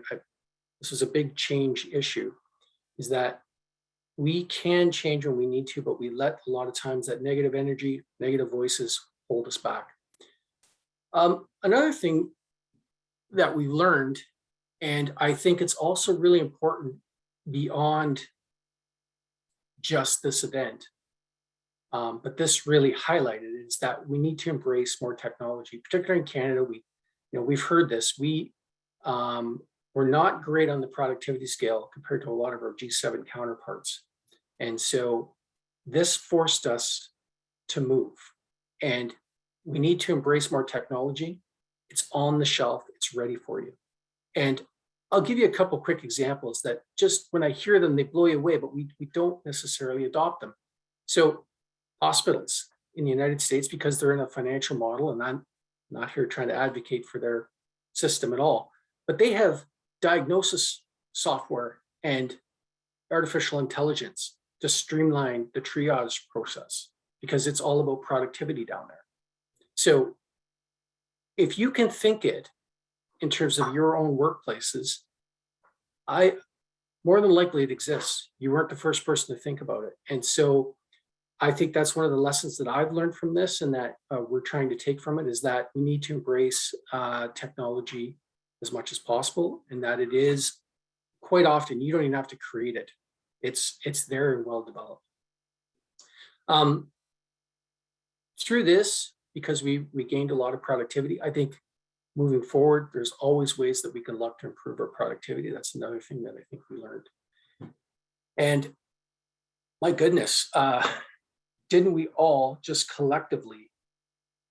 this is a big change issue, is that we can change when we need to, but we let a lot of times that negative energy, negative voices hold us back. Another thing that we learned, and I think it's also really important beyond just this event, but this really highlighted, is that we need to embrace more technology, particularly in Canada. We've heard this. We're not great on the productivity scale compared to a lot of our G7 counterparts. And so this forced us to move, and we need to embrace more technology. It's on the shelf, it's ready for you. And I'll give you a couple quick examples that just when I hear them, they blow you away, but we don't necessarily adopt them. So hospitals in the United States, because they're in a financial model, and I'm not here trying to advocate for their system at all, but they have diagnosis software and artificial intelligence to streamline the triage process, because it's all about productivity down there. So if you can think it in terms of your own workplaces, more than likely it exists. You weren't the first person to think about it. And so I think that's one of the lessons that I've learned from this, and that we're trying to take from it, is that we need to embrace technology as much as possible, and that it is quite often, you don't even have to create it. It's there and well developed. Through this, because we gained a lot of productivity, I think moving forward, there's always ways that we can look to improve our productivity. That's another thing that I think we learned. And my goodness, didn't we all just collectively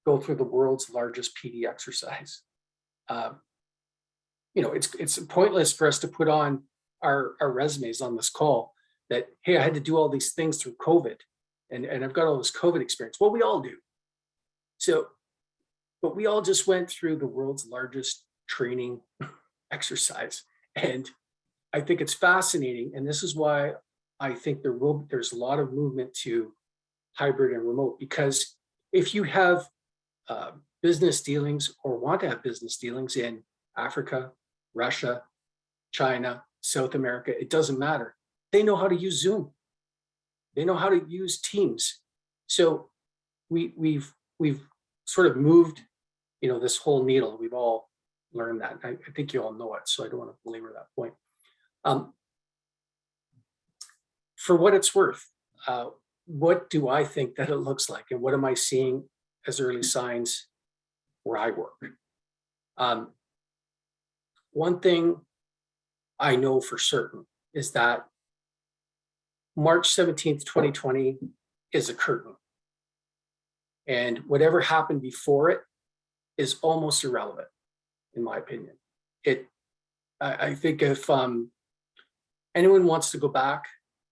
go through the world's largest PD exercise? You know, it's pointless for us to put on our resumes on this call that, hey, I had to do all these things through COVID, and I've got all this COVID experience. Well, we all do. So, but we all just went through the world's largest training exercise. And I think it's fascinating. And this is why I think there's a lot of movement to hybrid and remote, because if you have business dealings or want to have business dealings in Africa, Russia, China, South America, it doesn't matter. They know how to use Zoom. They know how to use Teams. So we've sort of moved, you know, this whole needle. We've all learned that. I think you all know it, so I don't want to belabor that point. For what it's worth, what do I think that it looks like, and what am I seeing as early signs where I work? One thing I know for certain is that March 17th, 2020 is a curtain. And whatever happened before it is almost irrelevant, in my opinion. I think if anyone wants to go back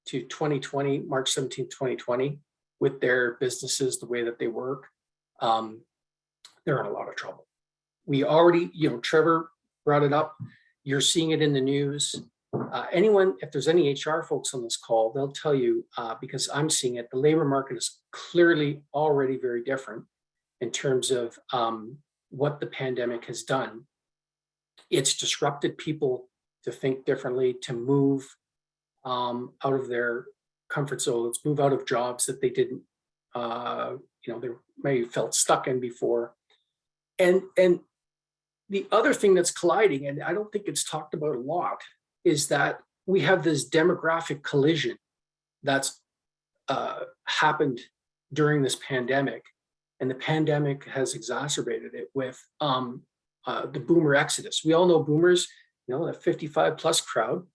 to 2020, March 17th, 2020, with their businesses, the way that they work, they're in a lot of trouble. We already, you know, Trevor brought it up. You're seeing it in the news. Anyone, if there's any HR folks on this call, they'll tell you, because I'm seeing it, the labor market is clearly already very different in terms of what the pandemic has done. It's disrupted people to think differently, to move out of their comfort zones, move out of jobs that they didn't, you know, they may have felt stuck in before. And the other thing that's colliding, and I don't think it's talked about a lot, is that we have this demographic collision that's happened during this pandemic, and the pandemic has exacerbated it with the boomer exodus. We all know boomers, you know, the 55 plus crowd.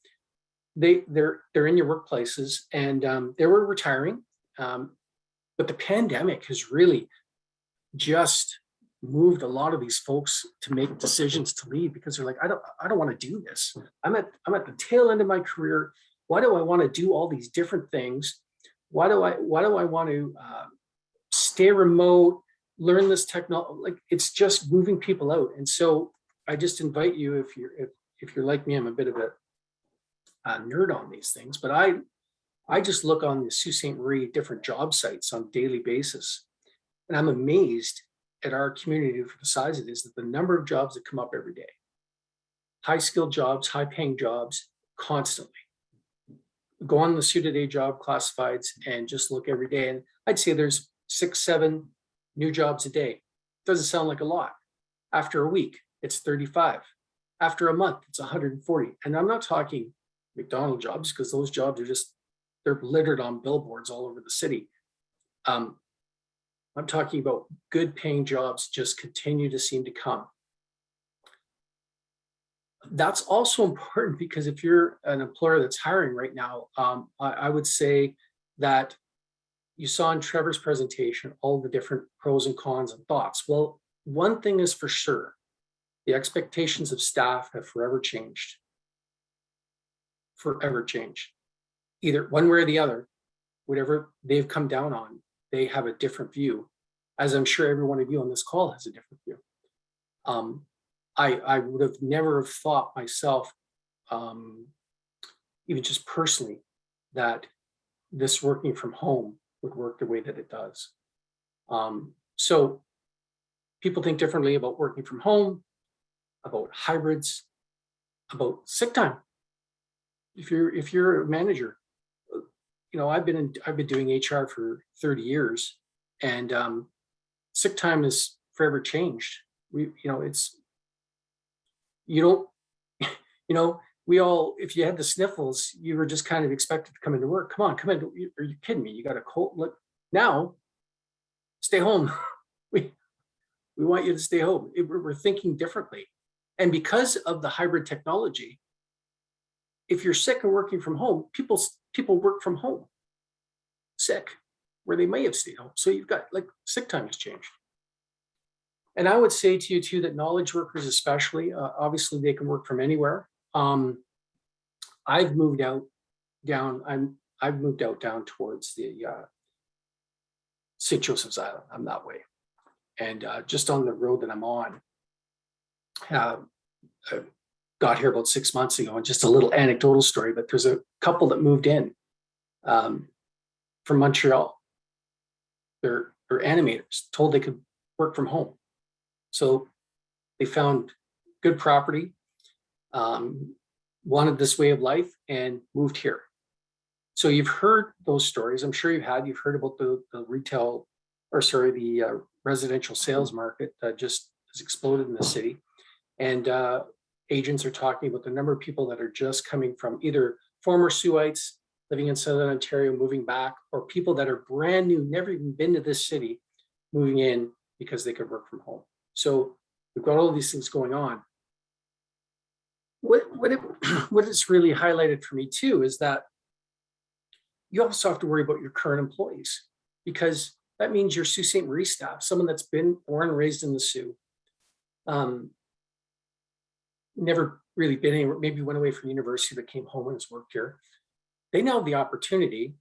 They're in your workplaces, and they were retiring, but the pandemic has really just moved a lot of these folks to make decisions to leave, because they're like, I don't want to do this. I'm at the tail end of my career. Why do I want to do all these different things? Why do I want to stay remote, learn this technology? Like, it's just moving people out. And so I just invite you, if you're like me, I'm a bit of a nerd on these things, but I just look on the Sault Ste. Marie different job sites on a daily basis, and I'm amazed at our community for the size it is, that the number of jobs that come up every day, high skilled jobs, high paying jobs, constantly. Go on the Sault Today job classifieds and just look every day, and I'd say there's 6, 7 new jobs a day. Doesn't sound like a lot. After a week, it's 35. After a month, it's 140. And I'm not talking McDonald's jobs, because those jobs are they're littered on billboards all over the city. I'm talking about good paying jobs just continue to seem to come. That's also important, because if you're an employer that's hiring right now, I would say that you saw in Trevor's presentation all the different pros and cons and thoughts. Well, one thing is for sure, the expectations of staff have forever changed. Forever changed. Either one way or the other, whatever they've come down on, they have a different view, as I'm sure every one of you on this call has a different view. I would have never have thought myself, even just personally, that this working from home would work the way that it does. So people think differently about working from home, about hybrids, about sick time. If you're a manager, I've been doing HR for 30 years, and sick time is forever changed. It's, you don't, we all, if you had the sniffles, you were just kind of expected to come into work. Come on, are you kidding me? You got a cold. Look, now, stay home. we want you to stay home. We're thinking differently. And because of the hybrid technology, if you're sick and working from home, people work from home sick, where they may have stayed home. So you've got, like, sick time has changed. And I would say to you too, that knowledge workers especially, obviously they can work from anywhere. I've moved out down towards the St. Joseph's Island. I'm that way. And just on the road that I'm on, I got here about 6 months ago, and just a little anecdotal story, but there's a couple that moved in from Montreal. They're animators, told they could work from home. So they found good property, wanted this way of life, and moved here. So you've heard those stories. I'm sure you've heard about the residential sales market that just has exploded in the city. And agents are talking about the number of people that are just coming from either former Saultites living in Southern Ontario, moving back, or people that are brand new, never even been to this city, moving in because they could work from home. So we've got all these things going on. What it's really highlighted for me too is that you also have to worry about your current employees, because that means your Sault Ste. Marie staff, someone that's been born and raised in the Soo, never really been anywhere, maybe went away from university but came home and has worked here. They now have the opportunity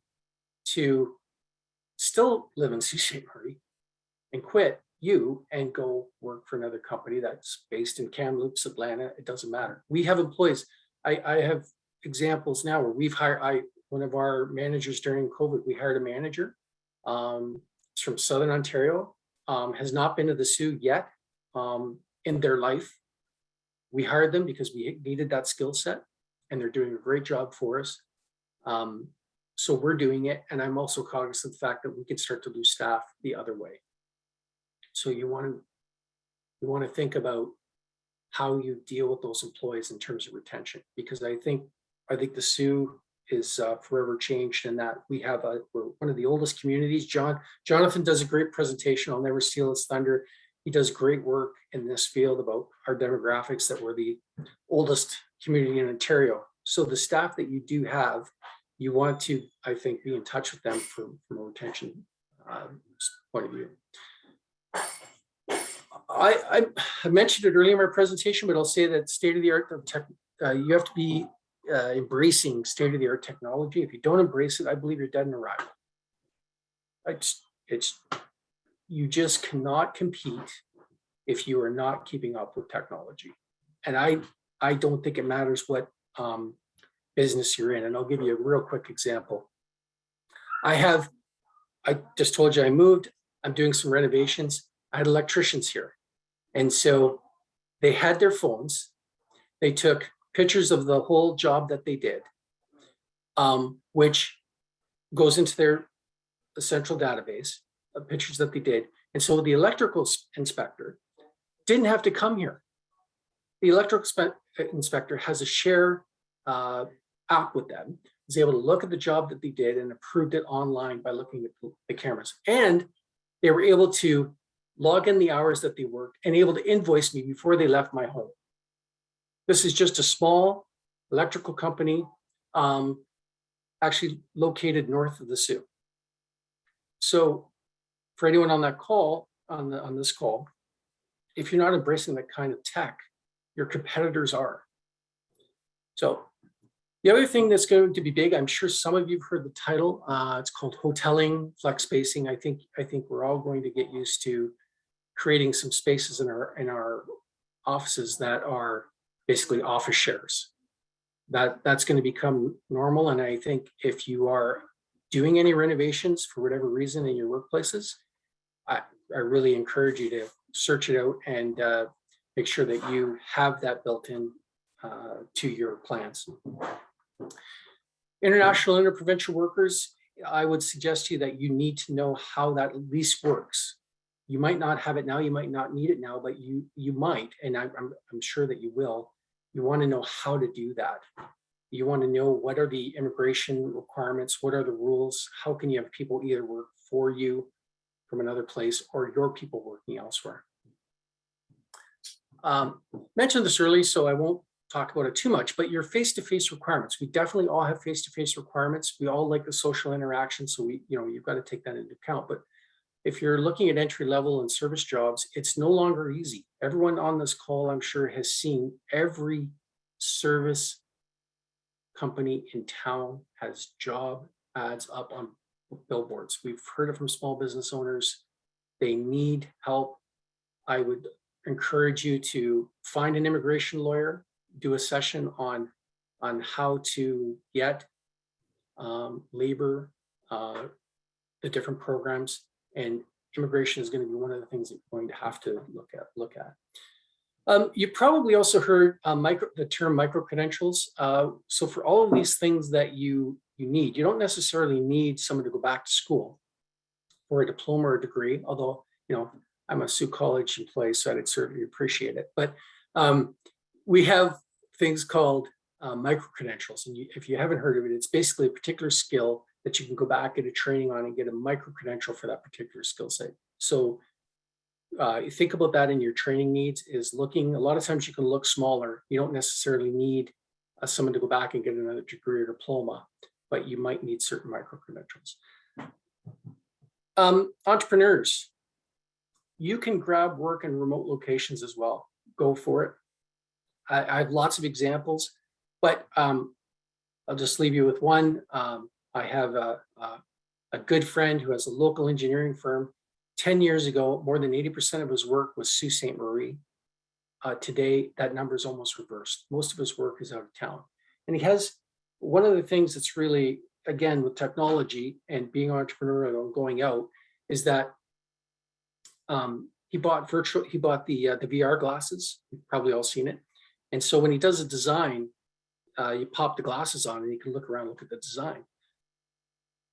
to still live in Sault Ste. Marie and quit you and go work for another company that's based in Kamloops, Atlanta. It doesn't matter. We have employees. I have examples now where we've hired, one of our managers during COVID, we hired a manager. It's from Southern Ontario, has not been to the Soo yet in their life. We hired them because we needed that skill set, and they're doing a great job for us. So we're doing it. And I'm also cognizant of the fact that we could start to lose staff the other way. So you want to think about how you deal with those employees in terms of retention, because I think the Soo is forever changed in that we're one of the oldest communities. Jonathan does a great presentation. I'll never steal his thunder. He does great work in this field about our demographics, that we're the oldest community in Ontario. So the staff that you do have, you want to, I think, be in touch with them from a retention point of view. I mentioned it earlier in my presentation, but I'll say that state-of-the-art of tech, you have to be embracing state-of-the-art technology. If you don't embrace it, I believe you're dead in arrival. You just cannot compete if you are not keeping up with technology. And I don't think it matters what business you're in. And I'll give you a real quick example. I just told you I moved. I'm doing some renovations. I had electricians here. And so they had their phones. They took pictures of the whole job that they did, which goes into their central database of pictures that they did. And so the electrical inspector didn't have to come here. The electrical inspector has a share app with them, was able to look at the job that they did and approved it online by looking at the cameras. And they were able to log in the hours that they worked and able to invoice me before they left my home. This is just a small electrical company, actually located north of the Soo. So for anyone on that call, on this call, if you're not embracing that kind of tech, your competitors are. So the other thing that's going to be big, I'm sure some of you've heard the title, it's called hoteling, flex spacing. I think we're all going to get used to creating some spaces in our offices that are basically office shares. That's going to become normal. And I think if you are doing any renovations for whatever reason in your workplaces, I really encourage you to search it out and make sure that you have that built in to your plans. International interprovincial workers, I would suggest to you that you need to know how that lease works. You might not have it now, you might not need it now, but you might, and I'm sure that you will. You want to know how to do that. You want to know what are the immigration requirements, what are the rules, how can you have people either work for you from another place or your people working elsewhere. Mentioned this early, so I won't talk about it too much, but your face-to-face requirements. We definitely all have face-to-face requirements. We all like the social interaction, so you've got to take that into account. But if you're looking at entry level and service jobs, it's no longer easy. Everyone on this call, I'm sure, has seen every service company in town has job ads up on billboards. We've heard it from small business owners. They need help. I would encourage you to find an immigration lawyer, do a session on how to get labor, the different programs, and immigration is going to be one of the things that you're going to have to look at. You probably also heard the term micro-credentials. So for all of these things that you need, you don't necessarily need someone to go back to school for a diploma or a degree, although, I'm a Sault College employee, so I'd certainly appreciate it. But we have things called micro-credentials. And if you haven't heard of it, it's basically a particular skill that you can go back, get a training on, and get a micro-credential for that particular skill set. So you think about that in your training needs is looking, a lot of times you can look smaller. You don't necessarily need someone to go back and get another degree or diploma, but you might need certain micro-credentials. Entrepreneurs, you can grab work in remote locations as well. Go for it. I have lots of examples, but I'll just leave you with one. I have a good friend who has a local engineering firm. 10 years ago, more than 80% of his work was Sault Ste. Marie. Today, that number is almost reversed. Most of his work is out of town. And he has one of the things that's really, again, with technology and being entrepreneurial and going out, is that he bought the VR glasses. You've probably all seen it. And so when he does a design, you pop the glasses on and you can look around, look at the design.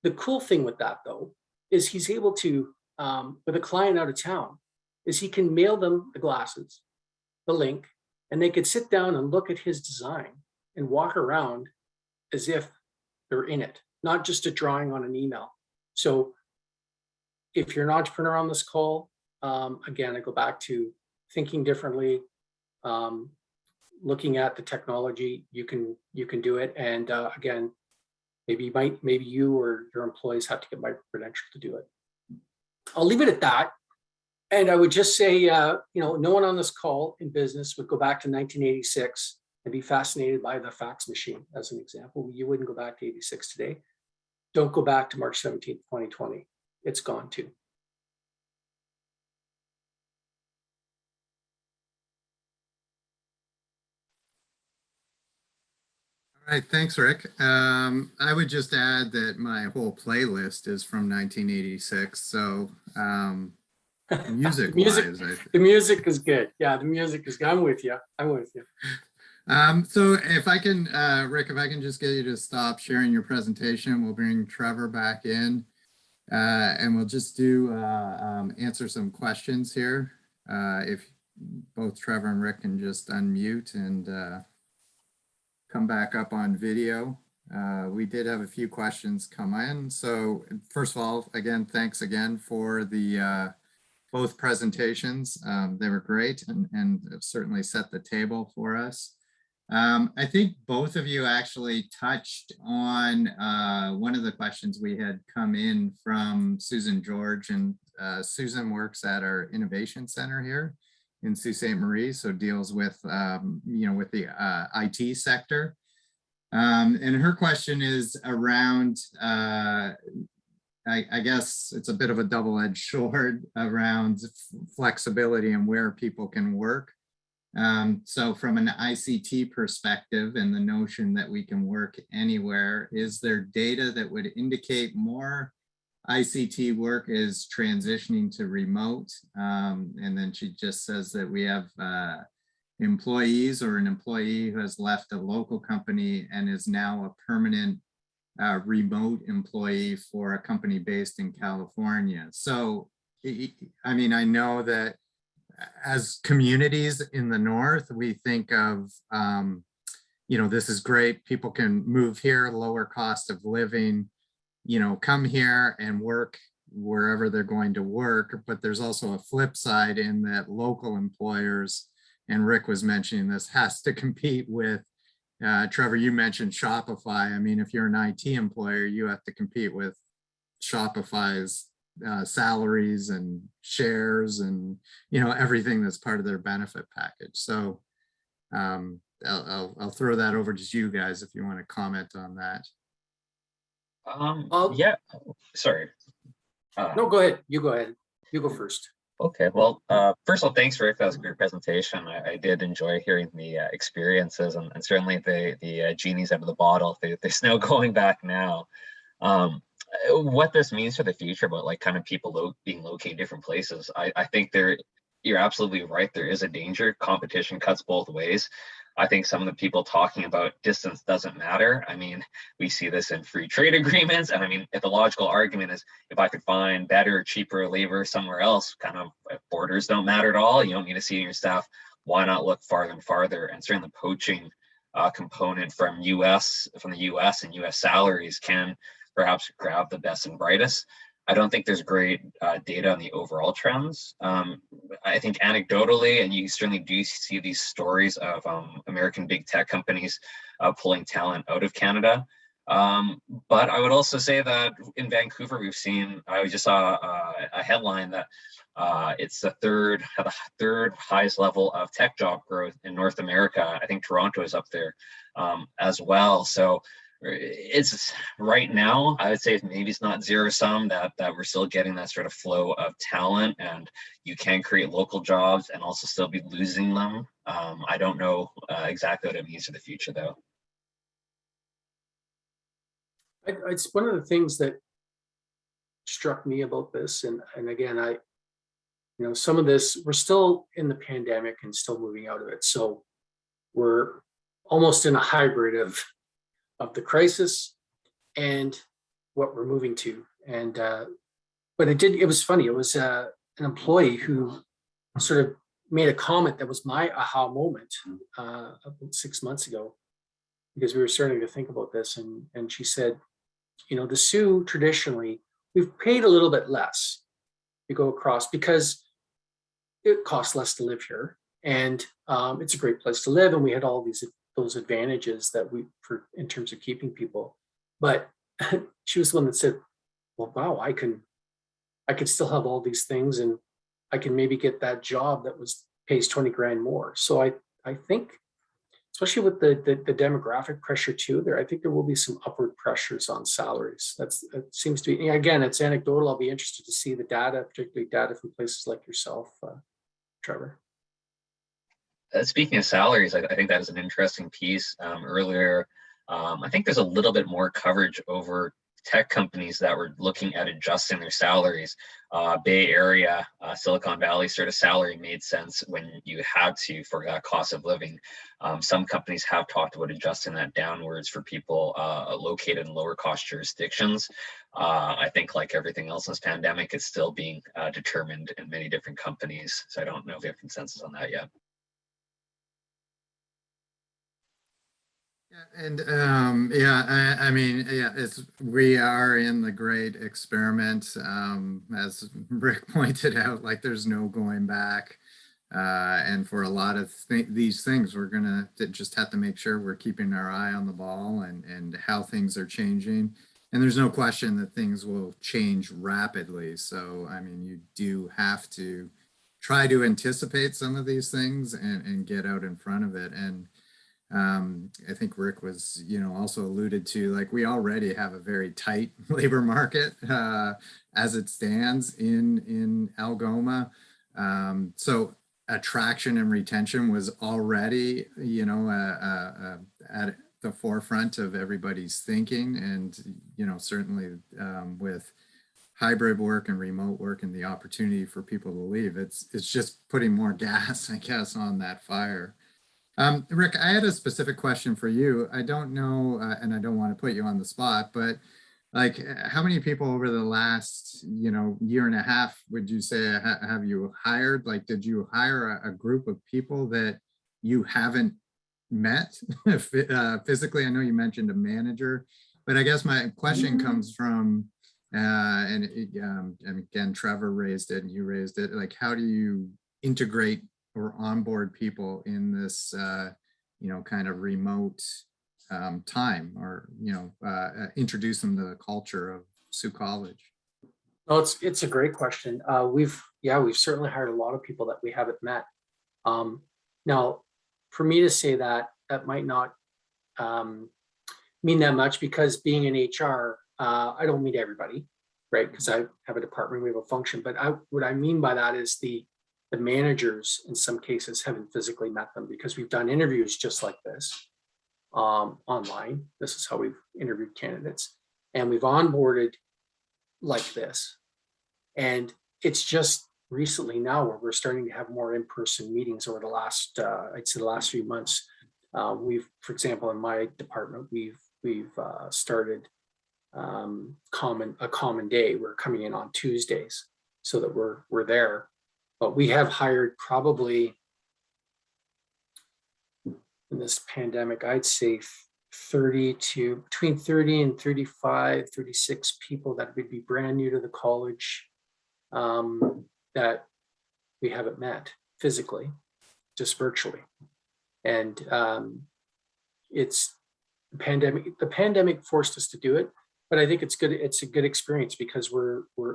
The cool thing with that, though, is he's able to, with a client out of town, is he can mail them the glasses, the link, and they could sit down and look at his design and walk around as if they're in it, not just a drawing on an email. So if you're an entrepreneur on this call, again, I go back to thinking differently, looking at the technology, you can do it. And again, maybe you or your employees have to get micro-credential to do it. I'll leave it at that. And I would just say, no one on this call in business would go back to 1986 and be fascinated by the fax machine, as an example. You wouldn't go back to 86 today. Don't go back to March 17th, 2020. It's gone too. All right, thanks, Rick. I would just add that my whole playlist is from 1986. So music-wise, the music is good. Yeah, the music is good. I'm with you. So if I can, Rick, if I can just get you to stop sharing your presentation, we'll bring Trevor back in and we'll just do answer some questions here. If both Trevor and Rick can just unmute and come back up on video. We did have a few questions come in. So first of all, again, thanks again for the both presentations. They were great and certainly set the table for us. I think both of you actually touched on one of the questions we had come in from Susan George, and Susan works at our Innovation Center here in Sault Ste. Marie, so deals with, with the IT sector. And her question is around, I guess it's a bit of a double-edged sword around flexibility and where people can work. So from an ICT perspective and the notion that we can work anywhere, is there data that would indicate more ICT work is transitioning to remote? And then she just says that we have employees or an employee who has left a local company and is now a permanent remote employee for a company based in California. So, I mean, I know that as communities in the North, we think of, you know, this is great. People can move here, lower cost of living, you know, come here and work wherever they're going to work. But there's also a flip side in that local employers, and Rick was mentioning this, has to compete with, Trevor, you mentioned Shopify. I mean, if you're an IT employer, you have to compete with Shopify's salaries and shares and, you know, everything that's part of their benefit package. So I'll throw that over to you guys if you want to comment on that. Yeah, sorry. No, go ahead. You go ahead. You go first. Okay, well, first of all, thanks, Rick. That was a great presentation. I did enjoy hearing the experiences, and certainly the genie's out of the bottle. There's no going back now. What this means for the future about like kind of people being located in different places, I think you're absolutely right. There is a danger. Competition cuts both ways. I think some of the people talking about distance doesn't matter. I mean, we see this in free trade agreements. And I mean, if the logical argument is if I could find better, cheaper labor somewhere else, kind of borders don't matter at all. You don't need to see in your staff. Why not look farther and farther? And certainly the poaching component from the US and US salaries can perhaps grab the best and brightest. I don't think there's great data on the overall trends. I think anecdotally, and you certainly do see these stories of American big tech companies pulling talent out of Canada. But I would also say that in Vancouver, I just saw a headline that it's the third highest level of tech job growth in North America. I think Toronto is up there as well. So it's right now, I would say maybe it's not zero sum that we're still getting that sort of flow of talent, and you can create local jobs and also still be losing them. I don't know exactly what it means for the future though. It's one of the things that struck me about this, and again, you know, some of this, we're still in the pandemic and still moving out of it. So we're almost in a hybrid of the crisis and what we're moving to. And but it was funny. It was an employee who sort of made a comment that was my aha moment about 6 months ago, because we were starting to think about this. And she said, you know, the Sioux traditionally, we've paid a little bit less to go across because it costs less to live here. And it's a great place to live. And we had all those advantages that in terms of keeping people. But she was the one that said, well, wow, I could still have all these things, and I can maybe get that job that pays 20 grand more. So I think, especially with the demographic pressure too, I think there will be some upward pressures on salaries. It seems to be, again, it's anecdotal. I'll be interested to see the data, particularly data from places like yourself, Trevor. Speaking of salaries, I think that is an interesting piece. Earlier, I think there's a little bit more coverage over tech companies that were looking at adjusting their salaries. Bay Area, Silicon Valley sort of salary made sense when you had to for that cost of living. Some companies have talked about adjusting that downwards for people located in lower cost jurisdictions. I think like everything else in this pandemic, it's still being determined in many different companies. So I don't know if we have consensus on that yet. And I mean, we are in the great experiment, as Rick pointed out, like there's no going back. And for a lot of these things, we're gonna just have to make sure we're keeping our eye on the ball and how things are changing. And there's no question that things will change rapidly. So, I mean, you do have to try to anticipate some of these things and get out in front of it. And I think Rick was, you know, also alluded to, like, we already have a very tight labor market as it stands in Algoma. So attraction and retention was already, you know, at the forefront of everybody's thinking. And, you know, certainly with hybrid work and remote work and the opportunity for people to leave, it's just putting more gas, I guess, on that fire. Rick, I had a specific question for you. I don't know, and I don't want to put you on the spot, but like, how many people over the last, year and a half would you say have you hired? Like, did you hire a group of people that you haven't met physically? I know you mentioned a manager, but I guess my question comes from, and again, Trevor raised it and you raised it. Like, how do you integrate or onboard people in this, kind of remote time, or introduce them to the culture of Sault College? No, it's a great question. We've certainly hired a lot of people that we haven't met. Now, for me to say that, that might not mean that much, because being in HR, I don't meet everybody, right? Because I have a department, we have a function. But what I mean by that is the managers in some cases haven't physically met them, because we've done interviews just like this online. This is how we've interviewed candidates, and we've onboarded like this. And it's just recently now where we're starting to have more in-person meetings over the last, I'd say the last few months. We've, for example, in my department, we've started a common day. We're coming in on Tuesdays so that we're there. But we have hired probably in this pandemic, I'd say between 30 and 35, 36 people that would be brand new to the college, that we haven't met physically, just virtually. And it's the pandemic forced us to do it, but I think it's good. It's a good experience, because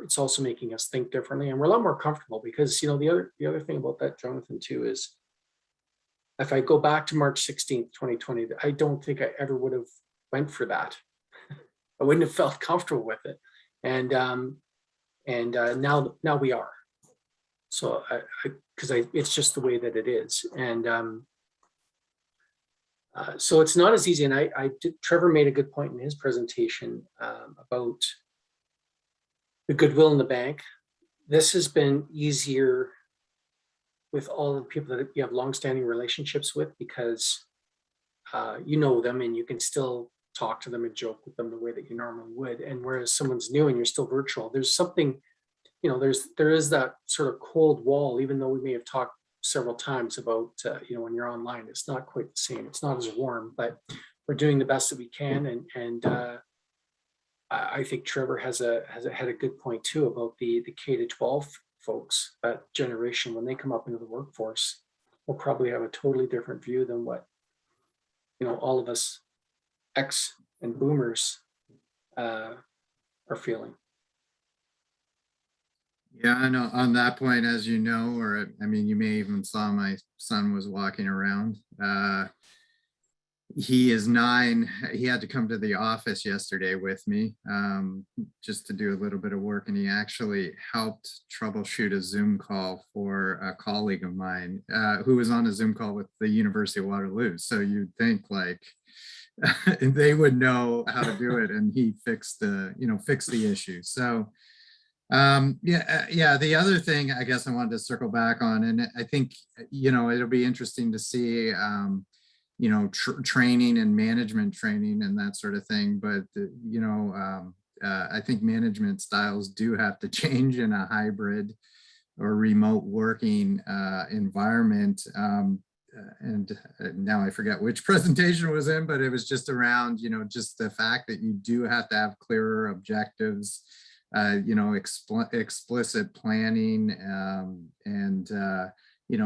it's also making us think differently, and we're a lot more comfortable, because the other thing about that, Jonathan, too, is if I go back to March 16th, 2020, I don't think I ever would have went for that. I wouldn't have felt comfortable with it. And now we are. So because it's just the way that it is. And so it's not as easy. And Trevor made a good point in his presentation about the goodwill in the bank. This has been easier with all the people that you have longstanding relationships with, because you know them and you can still talk to them and joke with them the way that you normally would. And whereas someone's new and you're still virtual, there's something, there is that sort of cold wall, even though we may have talked several times about, when you're online, it's not quite the same. It's not as warm, but we're doing the best that we can. And I think Trevor had a good point too about the K-12 folks, that generation, when they come up into the workforce, will probably have a totally different view than what, all of us X and boomers are feeling. Yeah, I know on that point, as you know, or I mean, you may even saw my son was walking around. He is 9. He had to come to the office yesterday with me just to do a little bit of work. And he actually helped troubleshoot a Zoom call for a colleague of mine who was on a Zoom call with the University of Waterloo. So you'd think like they would know how to do it. And he fixed the issue. So the other thing I guess I wanted to circle back on, and I think, it'll be interesting to see, training and management training and that sort of thing. But, I think management styles do have to change in a hybrid or remote working environment. And now I forget which presentation it was in, but it was just around, just the fact that you do have to have clearer objectives, explicit planning, and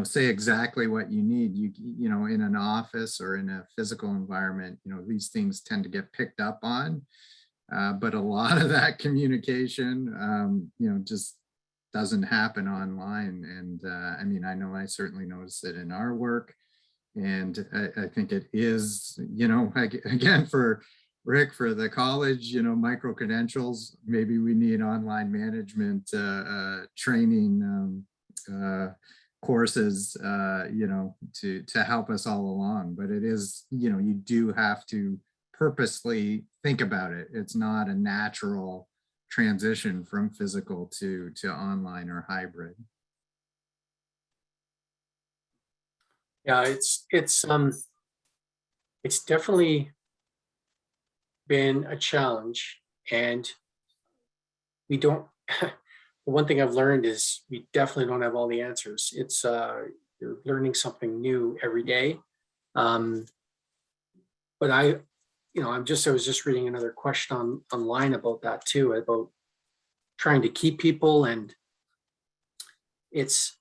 say exactly what you need. In an office or in a physical environment, these things tend to get picked up on, but a lot of that communication, just doesn't happen online. And I know I certainly notice it in our work, and I think it is, again, for Rick, for the college, micro credentials, maybe we need online management training courses, to help us all along. But it is, you do have to purposely think about it. It's not a natural transition from physical to online or hybrid. Yeah, it's definitely been a challenge, and we don't. One thing I've learned is we definitely don't have all the answers. It's you're learning something new every day. Um, but I was just reading another question online about that too, about trying to keep people, and it's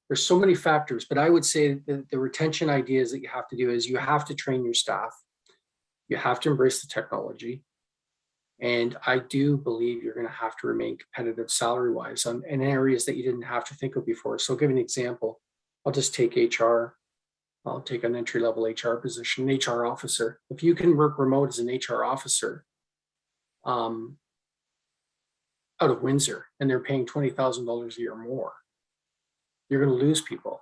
there's so many factors, but I would say the retention ideas that you have to do is you have to train your staff. You have to embrace the technology. And I do believe you're going to have to remain competitive salary-wise in areas that you didn't have to think of before. So I'll give you an example. I'll just take HR. I'll take an entry-level HR position, an HR officer. If you can work remote as an HR officer out of Windsor, and they're paying $20,000 a year more, you're going to lose people.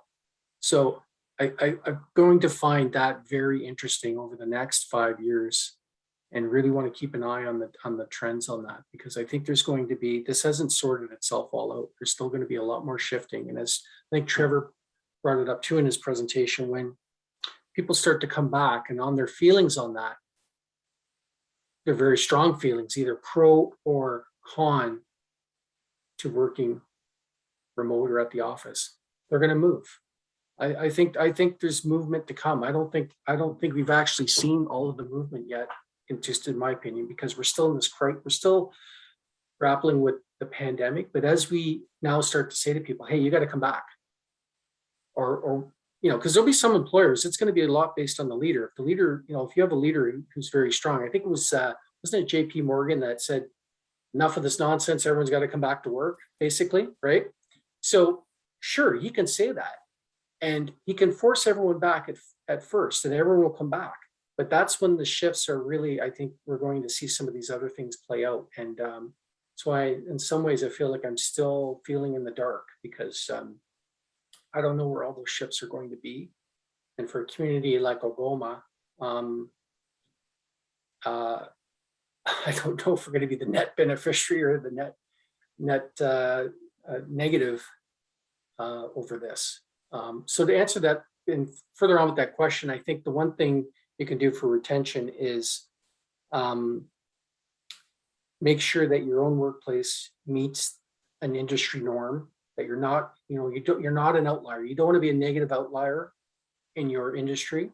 So I'm going to find that very interesting over the next 5 years, and really want to keep an eye on the trends on that, because I think there's going to be, this hasn't sorted itself all out. There's still going to be a lot more shifting. And as I think Trevor brought it up too in his presentation, when people start to come back and on their feelings on that, they're very strong feelings, either pro or con to working remote or at the office, they're going to move. I think there's movement to come. I don't think we've actually seen all of the movement yet, just in my opinion, because we're still in this we're still grappling with the pandemic. But as we now start to say to people, hey, you got to come back, or because there'll be some employers, it's going to be a lot based on the leader. If the leader, if you have a leader who's very strong, I think it was wasn't it JP Morgan that said, enough of this nonsense, everyone's got to come back to work, basically, right? So sure, he can say that, and he can force everyone back at first, and everyone will come back. But that's when the shifts are really, I think we're going to see some of these other things play out. And that's why in some ways I feel like I'm still feeling in the dark, because I don't know where all those shifts are going to be. And for a community like Algoma, I don't know if we're going to be the net beneficiary or the net negative over this. So to answer that and further on with that question, I think the one thing you can do for retention is make sure that your own workplace meets an industry norm, that you're not, you're not an outlier. You don't want to be a negative outlier in your industry,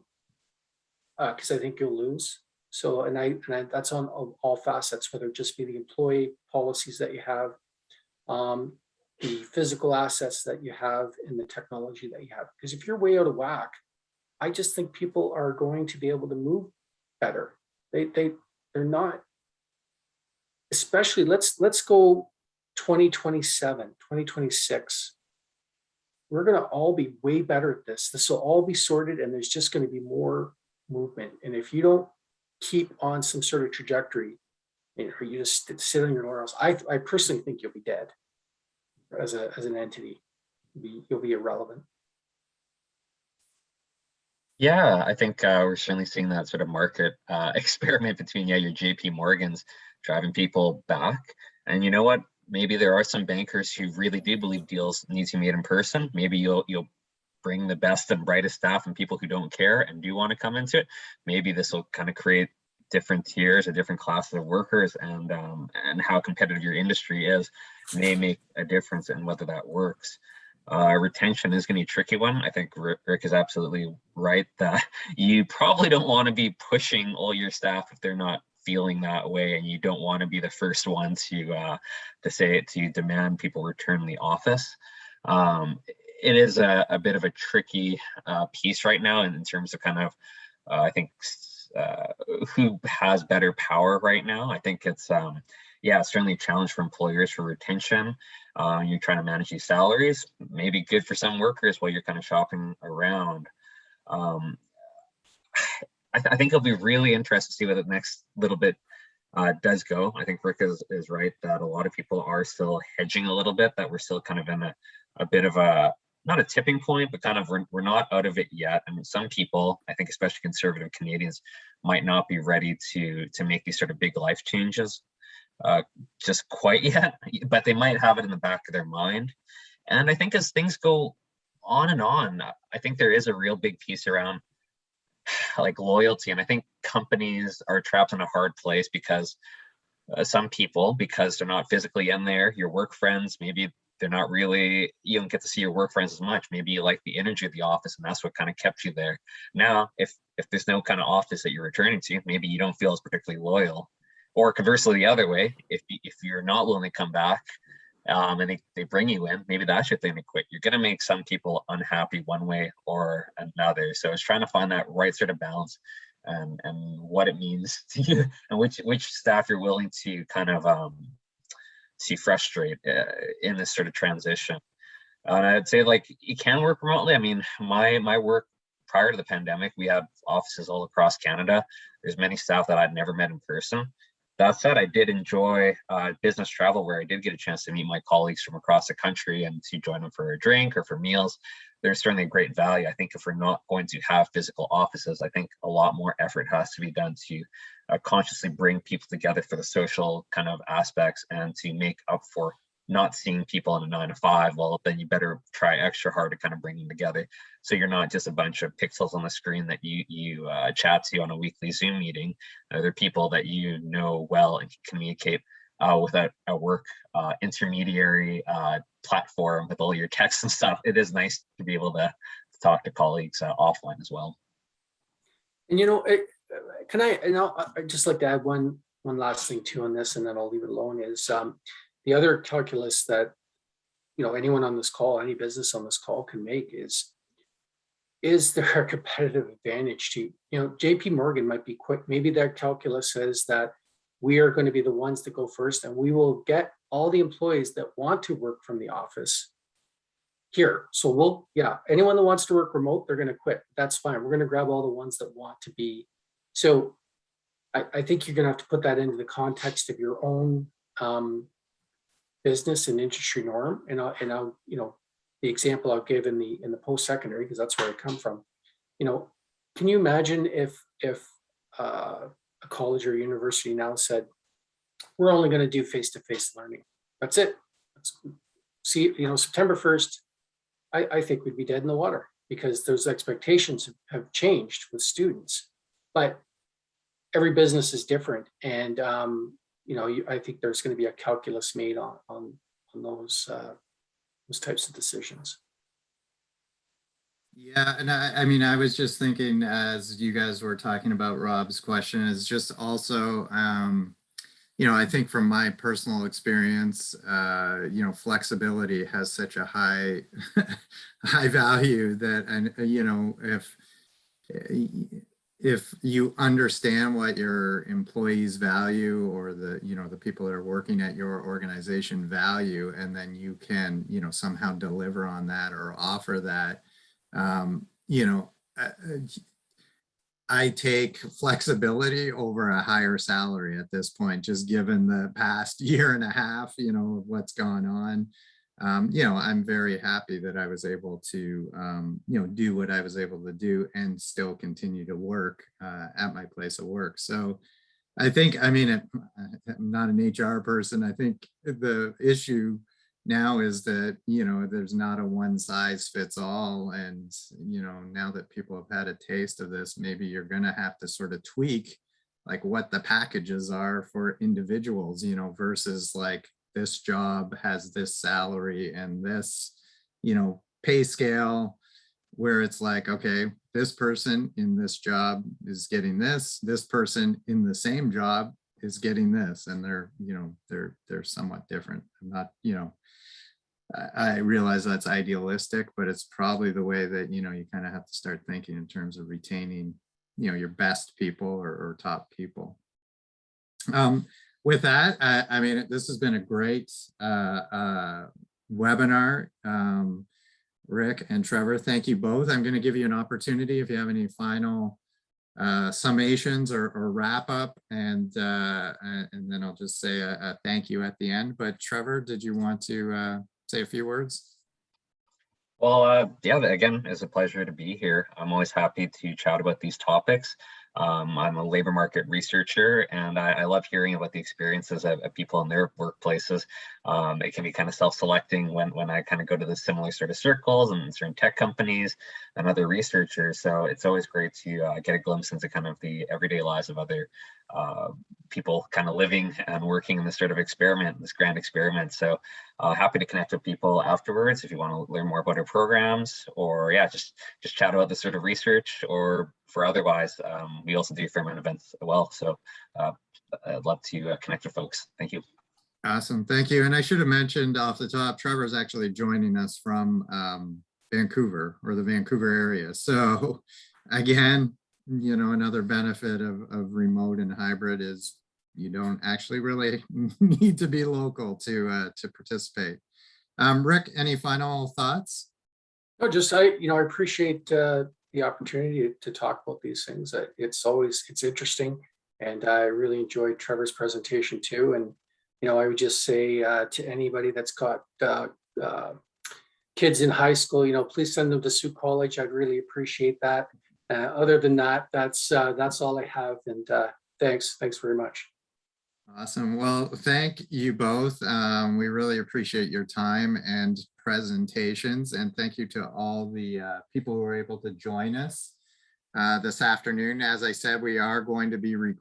because I think you'll lose. So, and that's on all facets, whether it just be the employee policies that you have, the physical assets that you have, and the technology that you have. Because if you're way out of whack, I just think people are going to be able to move better. They're not, especially let's go 2027, 2026. We're going to all be way better at this. This will all be sorted, and there's just going to be more movement. And if you don't keep on some sort of trajectory, or you just sit on your laurels, I personally think you'll be dead as an entity. You'll be irrelevant. Yeah, I think we're certainly seeing that sort of market experiment between your JP Morgans driving people back. And you know what? Maybe there are some bankers who really do believe deals need to be made in person. Maybe you'll bring the best and brightest staff and people who don't care and do want to come into it. Maybe this will kind of create different tiers or different classes of workers, and how competitive your industry is may make a difference in whether that works. Retention is going to be a tricky one. I think Rick is absolutely right that you probably don't want to be pushing all your staff if they're not feeling that way, and you don't want to be the first one to say it, to demand people return to the office. It is a bit of a tricky piece right now in terms of kind of I think who has better power right now. I think it's certainly a challenge for employers for retention. You're trying to manage these salaries, maybe good for some workers while you're kind of shopping around. I think it'll be really interesting to see what the next little bit does go. I think Rick is right that a lot of people are still hedging a little bit, that we're still kind of in a bit of a, not a tipping point, but kind of we're not out of it yet. I mean, some people, I think especially conservative Canadians, might not be ready to make these sort of big life changes just quite yet, but they might have it in the back of their mind. And I think as things go on and on. I think there is a real big piece around like loyalty, and I think companies are trapped in a hard place because some people, because they're not physically in there, your work friends, maybe they're not really, you don't get to see your work friends as much. Maybe you like the energy of the office and that's what kind of kept you there. Now, if there's no kind of office that you're returning to, maybe you don't feel as particularly loyal. Or conversely, the other way, if you're not willing to come back, and they bring you in, maybe that's your thing to quit. You're going to make some people unhappy one way or another. So it's trying to find that right sort of balance, and what it means to you, and which staff you're willing to kind of to frustrate in this sort of transition. And I'd say, like, you can work remotely. I mean, my work prior to the pandemic, we had offices all across Canada. There's many staff that I'd never met in person. That said, I did enjoy business travel, where I did get a chance to meet my colleagues from across the country and to join them for a drink or for meals. There's certainly a great value. I think if we're not going to have physical offices, I think a lot more effort has to be done to consciously bring people together for the social kind of aspects, and to make up for not seeing people in a 9 to 5. Well, then you better try extra hard to kind of bring them together, so you're not just a bunch of pixels on the screen that you chat to on a weekly Zoom meeting. They're people that you know well and can communicate with a work intermediary platform with all your texts and stuff. It is nice to be able to talk to colleagues offline as well. And I'd just like to add one last thing too on this, and then I'll leave it alone, is the other calculus that, anyone on this call, any business on this call can make is there a competitive advantage to, JP Morgan might be quick. Maybe their calculus says that we are going to be the ones that go first, and we will get all the employees that want to work from the office here. So anyone that wants to work remote, they're going to quit. That's fine. We're going to grab all the ones that want to be. So I think you're going to have to put that into the context of your own business and industry norm. And I'll the example I'll give in the post-secondary, because that's where I come from. Can you imagine if a college or university now said, we're only going to do face-to-face learning. That's it. September 1st, I think we'd be dead in the water, because those expectations have changed with students. But every business is different, and I think there's going to be a calculus made on those types of decisions. Yeah, and I mean, I was just thinking, as you guys were talking about Rob's question, is just also, I think from my personal experience, flexibility has such a high value that, and if you understand what your employees value, or the people that are working at your organization value, and then you can, somehow deliver on that or offer that, I take flexibility over a higher salary at this point, just given the past year and a half, of what's gone on. I'm very happy that I was able to, do what I was able to do and still continue to work at my place of work. So I think, I'm not an HR person. I think the issue now is that, there's not a one size fits all. And, now that people have had a taste of this, maybe you're going to have to sort of tweak like what the packages are for individuals, versus like, this job has this salary and this, pay scale, where it's like, okay, this person in this job is getting this person in the same job is getting this, and they're somewhat different. I'm not, I realize that's idealistic, but it's probably the way that, you kind of have to start thinking in terms of retaining, your best people or top people. With that, this has been a great webinar. Rick and Trevor, thank you both. I'm going to give you an opportunity if you have any final summations or wrap up, and then I'll just say a thank you at the end. But Trevor, did you want to say a few words? Well, again, it's a pleasure to be here. I'm always happy to chat about these topics. I'm a labor market researcher, and I love hearing about the experiences of people in their workplaces. It can be kind of self-selecting when I kind of go to the similar sort of circles and certain tech companies and other researchers. So it's always great to get a glimpse into kind of the everyday lives of other people kind of living and working in this sort of experiment, this grand experiment. So happy to connect with people afterwards if you want to learn more about our programs, or yeah, just chat about this sort of research, or for otherwise, we also do fair amount of events as well. So I'd love to connect with folks. Thank you. Awesome, thank you. And I should have mentioned off the top, Trevor's actually joining us from Vancouver, or the Vancouver area. So again, you know, another benefit of remote and hybrid is you don't actually really need to be local to participate. Rick, any final thoughts? No, just I appreciate the opportunity to talk about these things. It's interesting, and I really enjoyed Trevor's presentation too. And I would just say to anybody that's got kids in high school, please send them to Sault College. I'd really appreciate that. Other than that, that's all I have. And thanks very much. Awesome. Well, thank you both. We really appreciate your time and presentations, and thank you to all the people who were able to join us this afternoon. As I said, we are going to be, we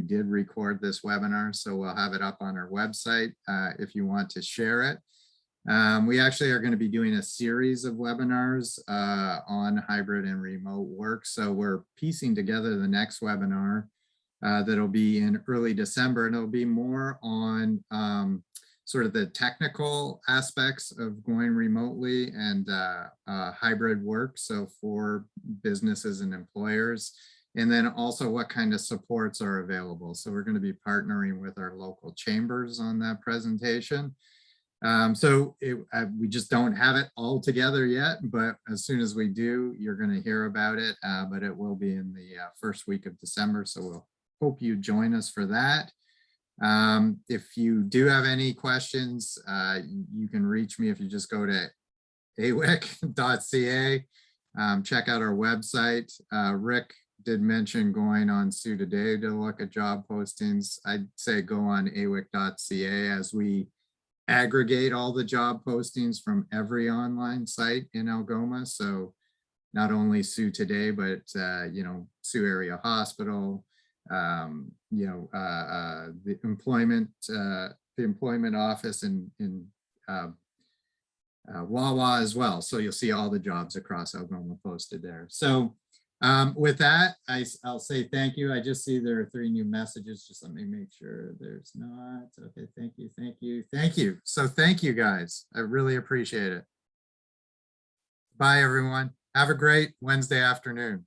did record this webinar, so we'll have it up on our website if you want to share it. We actually are going to be doing a series of webinars on hybrid and remote work. So we're piecing together the next webinar that'll be in early December, and it'll be more on sort of the technical aspects of going remotely and hybrid work. So for businesses and employers, and then also what kind of supports are available. So we're going to be partnering with our local chambers on that presentation. We just don't have it all together yet, but as soon as we do, you're going to hear about it, but it will be in the first week of December. So we'll hope you join us for that. If you do have any questions, you can reach me if you just go to awic.ca, check out our website. Rick did mention going on Sue Today to look at job postings. I'd say go on awic.ca as we aggregate all the job postings from every online site in Algoma. So not only Sue Today, but Sue Area Hospital, the employment office in Wawa as well. So you'll see all the jobs across Algoma posted there. So with that, I'll say thank you. I just see there are 3 new messages. Just let me make sure there's not. Okay, thank you. So thank you guys. I really appreciate it. Bye everyone. Have a great Wednesday afternoon.